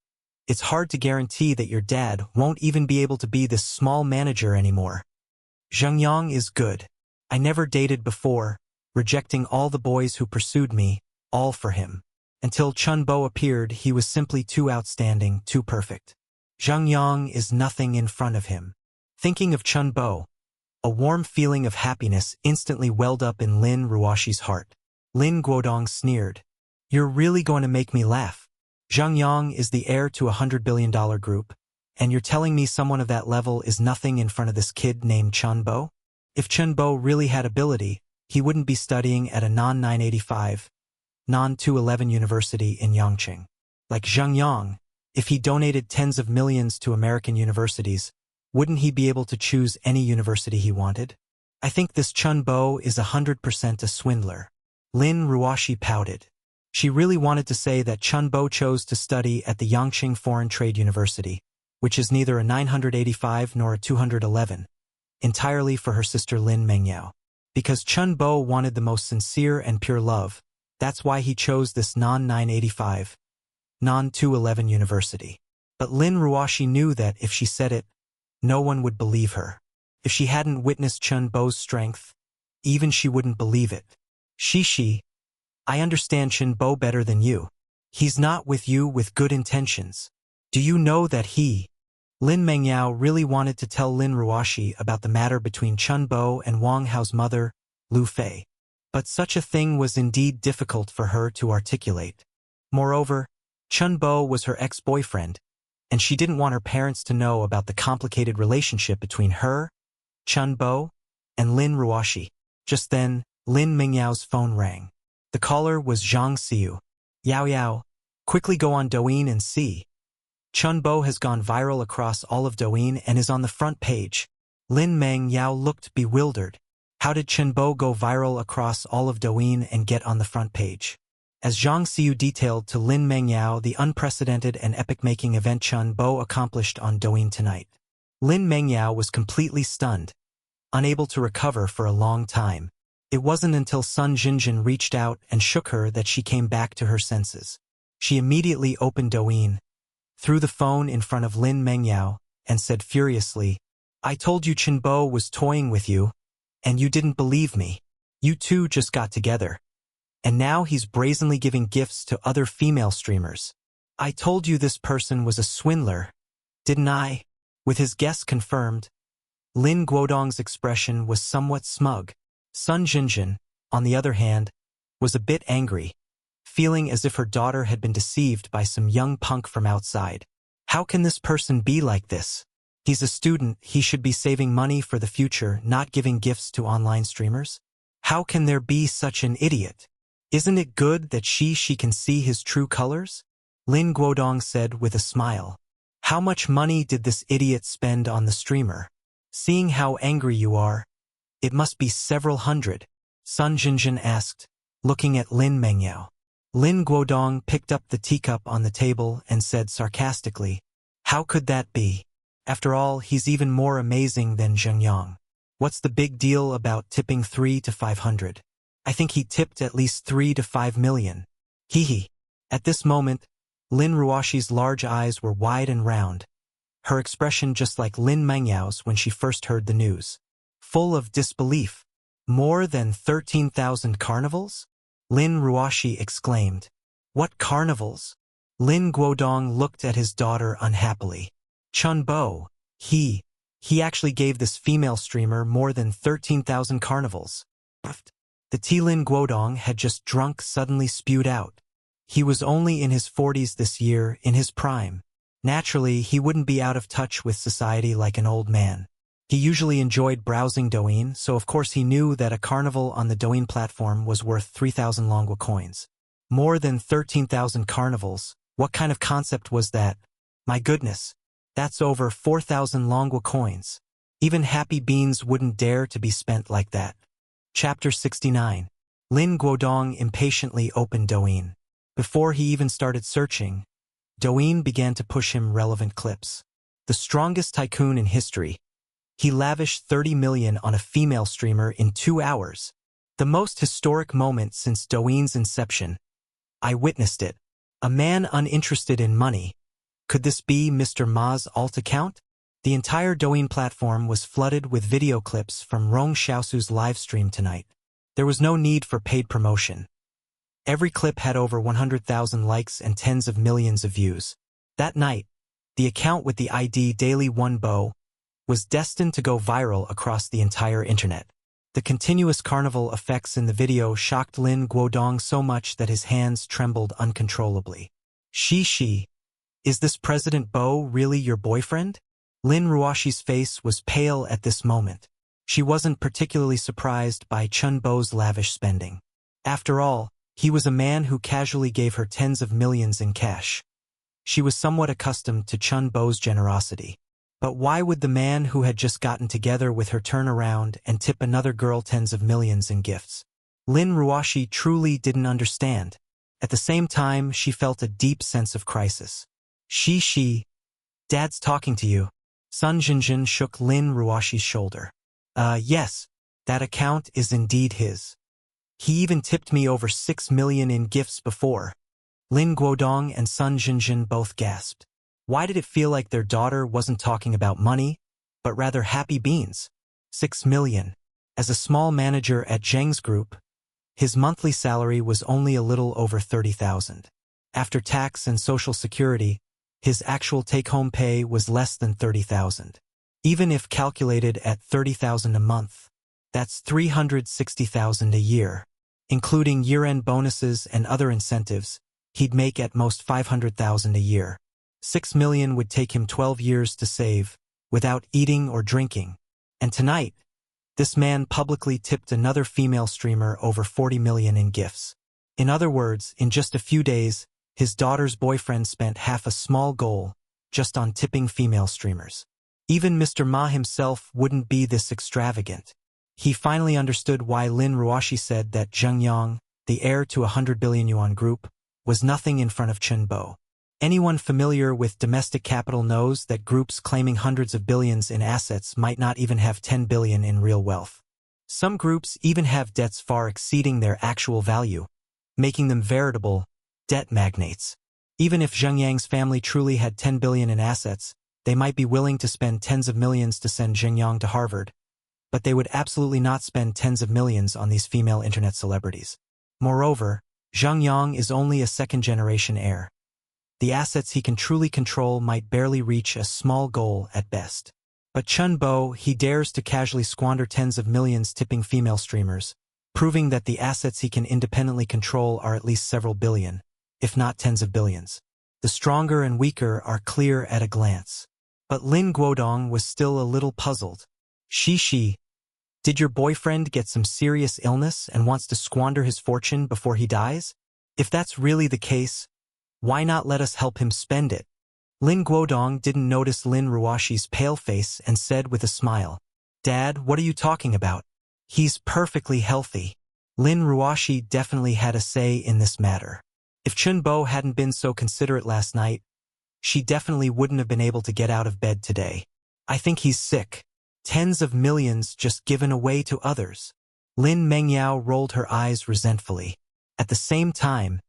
it's hard to guarantee that your dad won't even be able to be this small manager anymore. Zheng Yang is good. I never dated before, rejecting all the boys who pursued me, all for him. Until Chun Bo appeared, he was simply too outstanding, too perfect. Zheng Yang is nothing in front of him. Thinking of Chun Bo, A warm feeling of happiness instantly welled up in Lin Ruoshi's heart. Lin Guodong sneered. You're really going to make me laugh. Zhang Yang is the heir to $100 billion group, and you're telling me someone of that level is nothing in front of this kid named Chen Bo? If Chen Bo really had ability, he wouldn't be studying at a non-985, non-211 university in Yangqing. Like Zhang Yang, if he donated tens of millions to American universities, wouldn't he be able to choose any university he wanted? I think this Chen Bo is 100% a swindler. Lin Ruoshi pouted. She really wanted to say that Chen Bo chose to study at the Yangqing Foreign Trade University, which is neither a 985 nor a 211, entirely for her sister Lin Mengyao. Because Chen Bo wanted the most sincere and pure love, that's why he chose this non-985, non-211 university. But Lin Ruoshi knew that if she said it, no one would believe her. If she hadn't witnessed Chen Bo's strength, even she wouldn't believe it. I understand Chen Bo better than you. He's not with you with good intentions. Do you know that he, Lin Mengyao, really wanted to tell Lin Ruoshi about the matter between Chen Bo and Wang Hao's mother, Lu Fei. But such a thing was indeed difficult for her to articulate. Moreover, Chen Bo was her ex-boyfriend, and she didn't want her parents to know about the complicated relationship between her, Chen Bo, and Lin Ruoshi. Just then, Lin Mengyao's phone rang. The caller was Zhang Xiu. Yao Yao, quickly go on Douyin and see. Chen Bo has gone viral across all of Douyin and is on the front page. Lin Mengyao looked bewildered. How did Chen Bo go viral across all of Douyin and get on the front page? As Zhang Xiu detailed to Lin Mengyao the unprecedented and epic-making event Chen Bo accomplished on Douyin tonight, Lin Mengyao was completely stunned, unable to recover for a long time. It wasn't until Sun Jinjin reached out and shook her that she came back to her senses. She immediately opened Douyin, threw the phone in front of Lin Mengyao, and said furiously, I told you Chen Bo was toying with you, and you didn't believe me. You two just got together. And now he's brazenly giving gifts to other female streamers. I told you this person was a swindler, didn't I? With his guess confirmed, Lin Guodong's expression was somewhat smug. Sun Jinjin, on the other hand, was a bit angry, feeling as if her daughter had been deceived by some young punk from outside. How can this person be like this? He's a student, he should be saving money for the future, not giving gifts to online streamers. How can there be such an idiot? Isn't it good that she can see his true colors? Lin Guodong said with a smile. How much money did this idiot spend on the streamer? Seeing how angry you are, it must be several hundred, Sun Jinjin asked, looking at Lin Mengyao. Lin Guodong picked up the teacup on the table and said sarcastically, how could that be? After all, he's even more amazing than Zhang Yang. What's the big deal about tipping 3 to 500? I think he tipped at least 3 to 5 million. Hee. At this moment, Lin Ruoshi's large eyes were wide and round, her expression just like Lin Mengyao's when she first heard the news. Full of disbelief. More than 13,000 carnivals? Lin Ruoshi exclaimed. What carnivals? Lin Guodong looked at his daughter unhappily. Chen Bo, he actually gave this female streamer more than 13,000 carnivals. The tea Lin Guodong had just drunk suddenly spewed out. He was only in his 40s this year, in his prime. Naturally, he wouldn't be out of touch with society like an old man. He usually enjoyed browsing Douyin, so of course he knew that a carnival on the Douyin platform was worth 3,000 Longwa coins. More than 13,000 carnivals, what kind of concept was that? My goodness, that's over 4,000 Longwa coins. Even happy beans wouldn't dare to be spent like that. Chapter 69. Lin Guodong impatiently opened Douyin. Before he even started searching, Douyin began to push him relevant clips. The strongest tycoon in history. He lavished 30 million on a female streamer in 2 hours. The most historic moment since Douyin's inception. I witnessed it. A man uninterested in money. Could this be Mr. Ma's alt account? The entire Douyin platform was flooded with video clips from Rong Xiaosu's livestream tonight. There was no need for paid promotion. Every clip had over 100,000 likes and tens of millions of views. That night, the account with the ID Daily 1 Bo was destined to go viral across the entire internet. The continuous carnival effects in the video shocked Lin Guodong so much that his hands trembled uncontrollably. She, is this President Bo really your boyfriend? Lin Ruoshi's face was pale at this moment. She wasn't particularly surprised by Chun Bo's lavish spending. After all, he was a man who casually gave her tens of millions in cash. She was somewhat accustomed to Chun Bo's generosity. But why would the man who had just gotten together with her turn around and tip another girl tens of millions in gifts? Lin Ruoshi truly didn't understand. At the same time, she felt a deep sense of crisis. Dad's talking to you. Sun Jinjin shook Lin Ruoshi's shoulder. Yes, that account is indeed his. He even tipped me over 6 million in gifts before. Lin Guodong and Sun Jinjin both gasped. Why did it feel like their daughter wasn't talking about money, but rather happy beans? 6 million. As a small manager at Zheng's group, his monthly salary was only a little over 30,000. After tax and social security, his actual take-home pay was less than 30,000. Even if calculated at 30,000 a month, that's 360,000 a year. Including year-end bonuses and other incentives, he'd make at most 500,000 a year. 6 million would take him 12 years to save, without eating or drinking. And tonight, this man publicly tipped another female streamer over 40 million in gifts. In other words, in just a few days, his daughter's boyfriend spent half a small goal just on tipping female streamers. Even Mr. Ma himself wouldn't be this extravagant. He finally understood why Lin Ruoshi said that Zheng Yang, the heir to a 100 billion yuan group, was nothing in front of Chun Bo. Anyone familiar with domestic capital knows that groups claiming hundreds of billions in assets might not even have 10 billion in real wealth. Some groups even have debts far exceeding their actual value, making them veritable debt magnates. Even if Zheng Yang's family truly had 10 billion in assets, they might be willing to spend tens of millions to send Zheng Yang to Harvard, but they would absolutely not spend tens of millions on these female internet celebrities. Moreover, Zheng Yang is only a second-generation heir. The assets he can truly control might barely reach a small goal at best. But Chun Bo, he dares to casually squander tens of millions tipping female streamers, proving that the assets he can independently control are at least several billion, if not tens of billions. The stronger and weaker are clear at a glance. But Lin Guodong was still a little puzzled. Did your boyfriend get some serious illness and wants to squander his fortune before he dies? If that's really the case, why not let us help him spend it? Lin Guodong didn't notice Lin Ruoshi's pale face and said with a smile, Dad, what are you talking about? He's perfectly healthy. Lin Ruoshi definitely had a say in this matter. If Chun Bo hadn't been so considerate last night, she definitely wouldn't have been able to get out of bed today. I think he's sick. Tens of millions just given away to others. Lin Mengyao rolled her eyes resentfully. At the same time,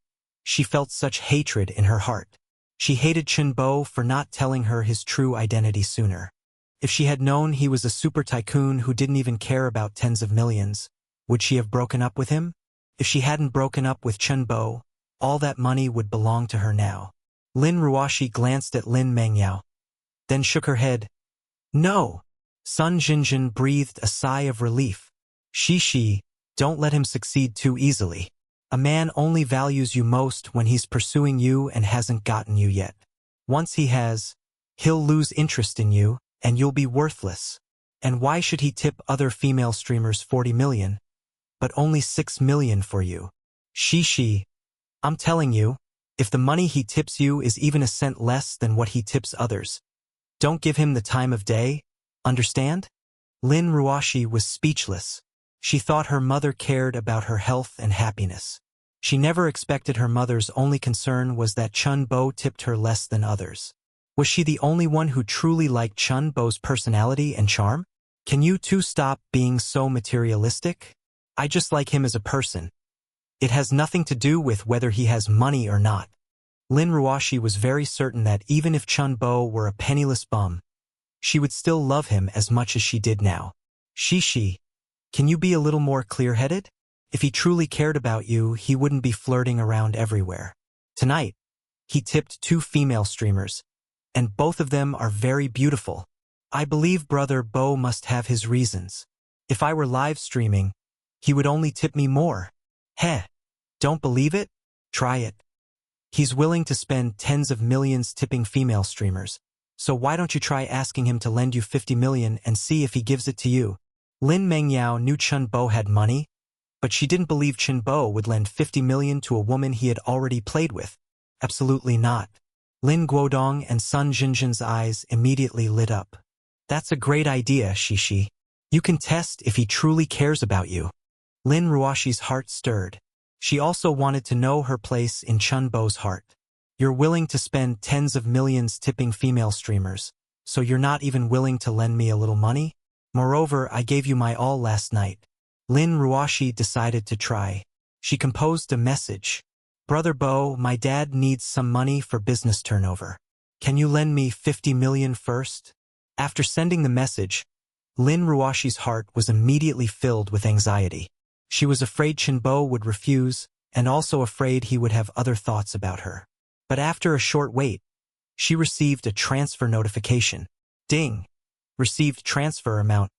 she felt such hatred in her heart. She hated Chun Bo for not telling her his true identity sooner. If she had known he was a super tycoon who didn't even care about tens of millions, would she have broken up with him? If she hadn't broken up with Chun Bo, all that money would belong to her now. Lin Ruoshi glanced at Lin Mengyao, then shook her head. No. Sun Jinjin breathed a sigh of relief. Don't let him succeed too easily. A man only values you most when he's pursuing you and hasn't gotten you yet. Once he has, he'll lose interest in you, and you'll be worthless. And why should he tip other female streamers 40 million, but only 6 million for you? I'm telling you, if the money he tips you is even a cent less than what he tips others, don't give him the time of day, understand? Lin Ruoshi was speechless. She thought her mother cared about her health and happiness. She never expected her mother's only concern was that Chun Bo tipped her less than others. Was she the only one who truly liked Chun Bo's personality and charm? Can you two stop being so materialistic? I just like him as a person. It has nothing to do with whether he has money or not. Lin Ruoshi was very certain that even if Chun Bo were a penniless bum, she would still love him as much as she did now. Can you be a little more clear-headed? If he truly cared about you, he wouldn't be flirting around everywhere. Tonight, he tipped 2 female streamers, and both of them are very beautiful. I believe Brother Bo must have his reasons. If I were live streaming, he would only tip me more. Heh. Don't believe it? Try it. He's willing to spend tens of millions tipping female streamers. So why don't you try asking him to lend you 50 million and see if he gives it to you? Lin Mengyao knew Chen Bo had money, but she didn't believe Chen Bo would lend 50 million to a woman he had already played with. Absolutely not. Lin Guodong and Sun Jinjin's eyes immediately lit up. That's a great idea, Shishi. You can test if he truly cares about you. Lin Ruoshi's heart stirred. She also wanted to know her place in Chen Bo's heart. You're willing to spend tens of millions tipping female streamers, so you're not even willing to lend me a little money? Moreover, I gave you my all last night. Lin Ruoshi decided to try. She composed a message. Brother Bo, my dad needs some money for business turnover. Can you lend me 50 million first? After sending the message, Lin Ruoshi's heart was immediately filled with anxiety. She was afraid Chen Bo would refuse, and also afraid he would have other thoughts about her. But after a short wait, she received a transfer notification. Ding! Received transfer amount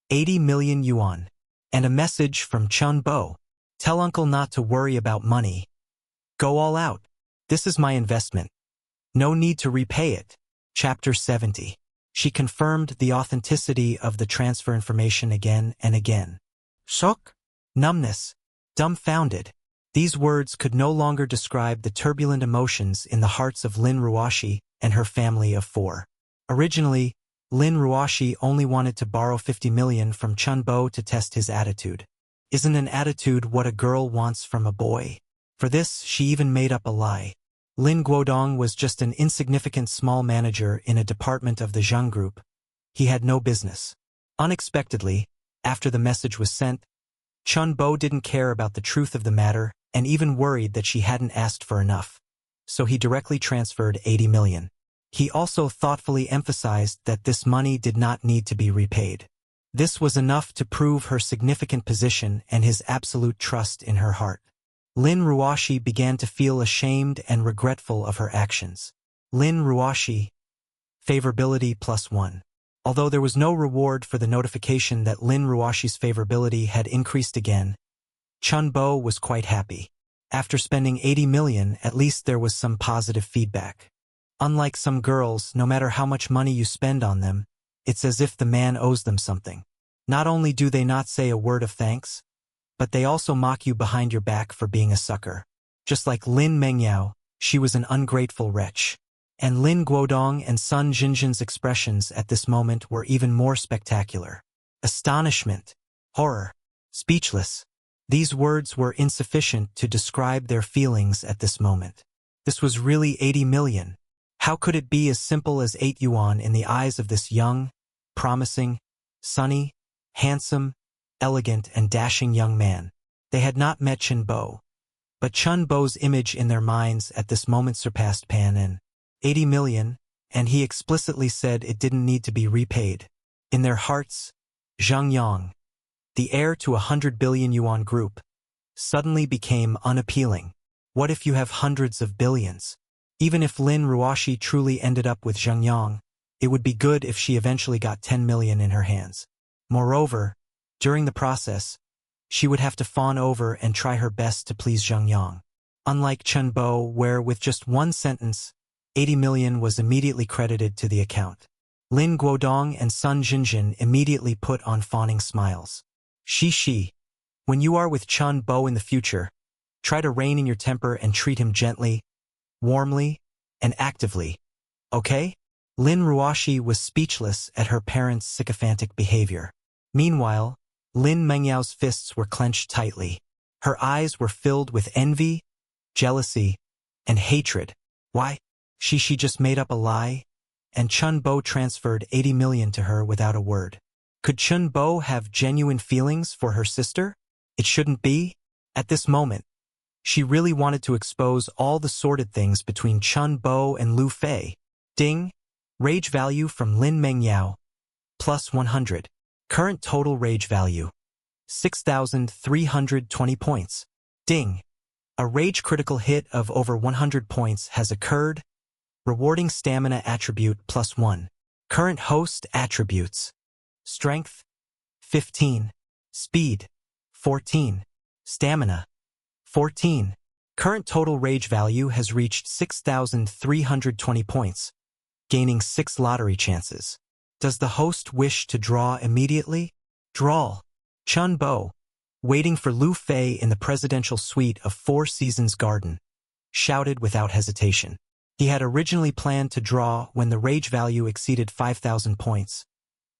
80 million yuan. And a message from Chen Bo. Tell uncle not to worry about money. Go all out. This is my investment. No need to repay it. Chapter 70. She confirmed the authenticity of the transfer information again and again. Shock? Numbness. Dumbfounded. These words could no longer describe the turbulent emotions in the hearts of Lin Ruoshi and her family of 4. Originally, Lin Ruoshi only wanted to borrow 50 million from Chen Bo to test his attitude. Isn't an attitude what a girl wants from a boy? For this, she even made up a lie. Lin Guodong was just an insignificant small manager in a department of the Zhang Group. He had no business. Unexpectedly, after the message was sent, Chen Bo didn't care about the truth of the matter and even worried that she hadn't asked for enough. So he directly transferred 80 million. He also thoughtfully emphasized that this money did not need to be repaid. This was enough to prove her significant position and his absolute trust in her heart. Lin Ruoshi began to feel ashamed and regretful of her actions. Lin Ruoshi, favorability +1. Although there was no reward for the notification that Lin Ruoshi's favorability had increased again, Chen Bo was quite happy. After spending 80 million, at least there was some positive feedback. Unlike some girls, no matter how much money you spend on them, it's as if the man owes them something. Not only do they not say a word of thanks, but they also mock you behind your back for being a sucker. Just like Lin Mengyao, she was an ungrateful wretch. And Lin Guodong and Sun Jinjin's expressions at this moment were even more spectacular. Astonishment, horror, speechless. These words were insufficient to describe their feelings at this moment. This was really 80 million. How could it be as simple as 8 yuan in the eyes of this young, promising, sunny, handsome, elegant, and dashing young man? They had not met Chen Bo, but Chen Bo's image in their minds at this moment surpassed Pan and 80 million, and he explicitly said it didn't need to be repaid. In their hearts, Zhang Yang, the heir to 100 billion yuan group, suddenly became unappealing. What if you have hundreds of billions? Even if Lin Ruoshi truly ended up with Zhang Yang, it would be good if she eventually got 10 million in her hands. Moreover, during the process, she would have to fawn over and try her best to please Zhang Yang. Unlike Chen Bo, where with just one sentence, 80 million was immediately credited to the account. Lin Guodong and Sun Jinjin immediately put on fawning smiles. Shi, when you are with Chen Bo in the future, try to rein in your temper and treat him gently, warmly, and actively. Okay? Lin Ruoshi was speechless at her parents' sycophantic behavior. Meanwhile, Lin Mengyao's fists were clenched tightly. Her eyes were filled with envy, jealousy, and hatred. Why? She just made up a lie, and Chen Bo transferred 80 million to her without a word. Could Chen Bo have genuine feelings for her sister? It shouldn't be. At this moment, she really wanted to expose all the sordid things between Chen Bo and Lu Fei. Ding! Rage value from Lin Mengyao. +100. Current total rage value. 6,320 points. Ding! A rage critical hit of over 100 points has occurred. Rewarding stamina attribute +1. Current host attributes. Strength, 15. Speed, 14. Stamina, 14. Current total rage value has reached 6,320 points, gaining 6 lottery chances. Does the host wish to draw immediately? Draw. Chun Bo, waiting for Lu Fei in the presidential suite of Four Seasons Garden, shouted without hesitation. He had originally planned to draw when the rage value exceeded 5,000 points,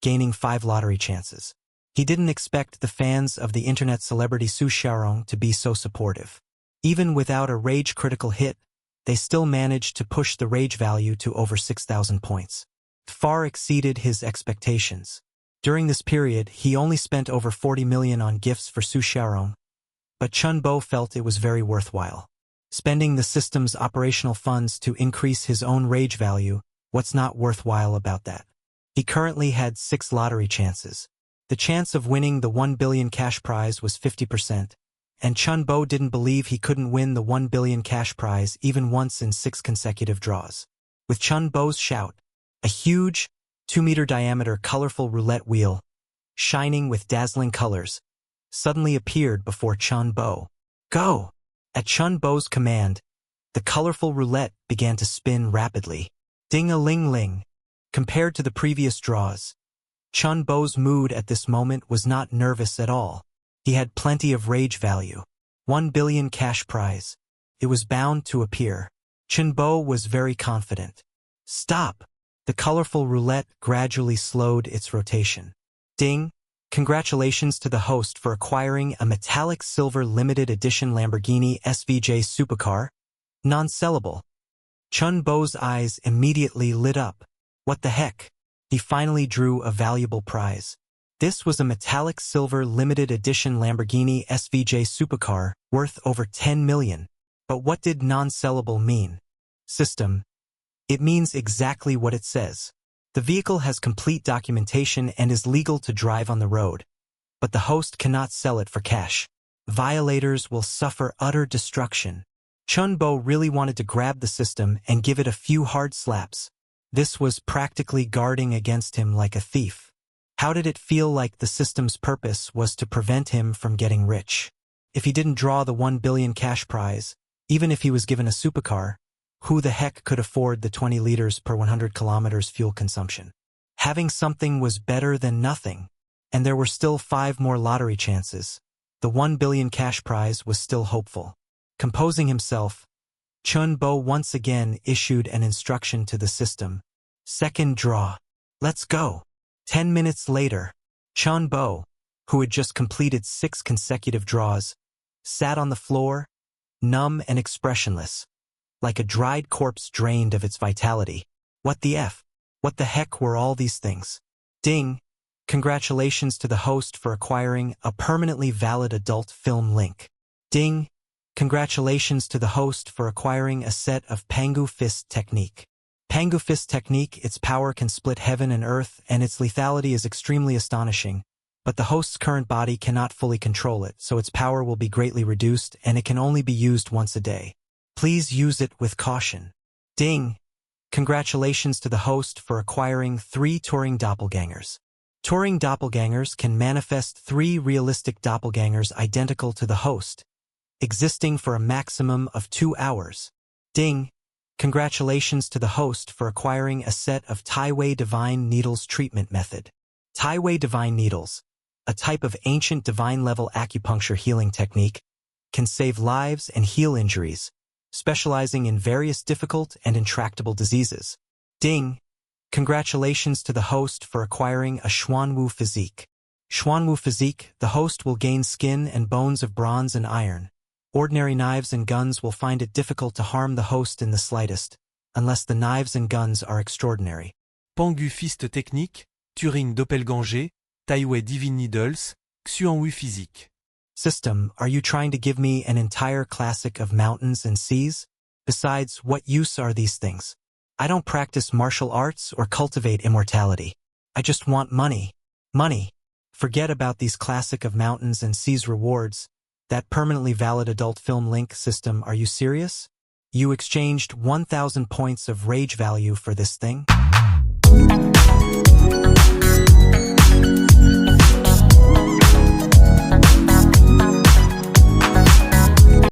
gaining 5 lottery chances. He didn't expect the fans of the internet celebrity Su Xiaorong to be so supportive. Even without a rage critical hit, they still managed to push the rage value to over 6,000 points. Far exceeded his expectations. During this period, he only spent over 40 million on gifts for Su Xiaorong, but Chun Bo felt it was very worthwhile. Spending the system's operational funds to increase his own rage value, what's not worthwhile about that? He currently had 6 lottery chances. The chance of winning the 1 billion cash prize was 50%, and Chun Bo didn't believe he couldn't win the 1 billion cash prize even once in 6 consecutive draws. With Chun Bo's shout, a huge, 2-meter diameter colorful roulette wheel, shining with dazzling colors, suddenly appeared before Chun Bo. Go! At Chun Bo's command, the colorful roulette began to spin rapidly. Ding-a-ling-ling. Compared to the previous draws, Chun Bo's mood at this moment was not nervous at all. He had plenty of rage value. 1 billion cash prize. It was bound to appear. Chun Bo was very confident. Stop! The colorful roulette gradually slowed its rotation. Ding! Congratulations to the host for acquiring a metallic silver limited edition Lamborghini SVJ supercar. Non-sellable. Chun Bo's eyes immediately lit up. What the heck? He finally drew a valuable prize. This was a metallic silver limited edition Lamborghini SVJ supercar worth over 10 million. But what did non-sellable mean? System. It means exactly what it says. The vehicle has complete documentation and is legal to drive on the road, but the host cannot sell it for cash. Violators will suffer utter destruction. Chun Bo really wanted to grab the system and give it a few hard slaps. This was practically guarding against him like a thief. How did it feel like the system's purpose was to prevent him from getting rich? If he didn't draw the 1 billion cash prize, even if he was given a supercar, who the heck could afford the 20 liters per 100 kilometers fuel consumption? Having something was better than nothing, and there were still 5 more lottery chances. The 1 billion cash prize was still hopeful. Composing himself, Chun Bo once again issued an instruction to the system. Second draw. Let's go. 10 minutes later, Chun Bo, who had just completed 6 consecutive draws, sat on the floor, numb and expressionless, like a dried corpse drained of its vitality. What the F? What the heck were all these things? Ding! Congratulations to the host for acquiring a permanently valid adult film link. Ding! Congratulations to the host for acquiring a set of Pangu Fist Technique. Pangu Fist Technique, its power can split heaven and earth, and its lethality is extremely astonishing, but the host's current body cannot fully control it, so its power will be greatly reduced and it can only be used once a day. Please use it with caution. Ding! Congratulations to the host for acquiring 3 Turing Doppelgangers. Turing Doppelgangers can manifest 3 realistic doppelgangers identical to the host, existing for a maximum of 2 hours. Ding! Congratulations to the host for acquiring a set of Taiwei Divine Needles treatment method. Taiwei Divine Needles, a type of ancient divine-level acupuncture healing technique, can save lives and heal injuries, specializing in various difficult and intractable diseases. Ding! Congratulations to the host for acquiring a Xuanwu Physique. Xuanwu Physique, the host will gain skin and bones of bronze and iron. Ordinary knives and guns will find it difficult to harm the host in the slightest, unless the knives and guns are extraordinary. Pangu Fist Technique, Turing Doppelganger, Taiwei Divine Needles, Xuanwu Physique. System, are you trying to give me an entire classic of mountains and seas? Besides, what use are these things? I don't practice martial arts or cultivate immortality. I just want money. Money. Forget about these classic of mountains and seas rewards. That permanently valid adult film link. System, are you serious? You exchanged 1,000 points of rage value for this thing?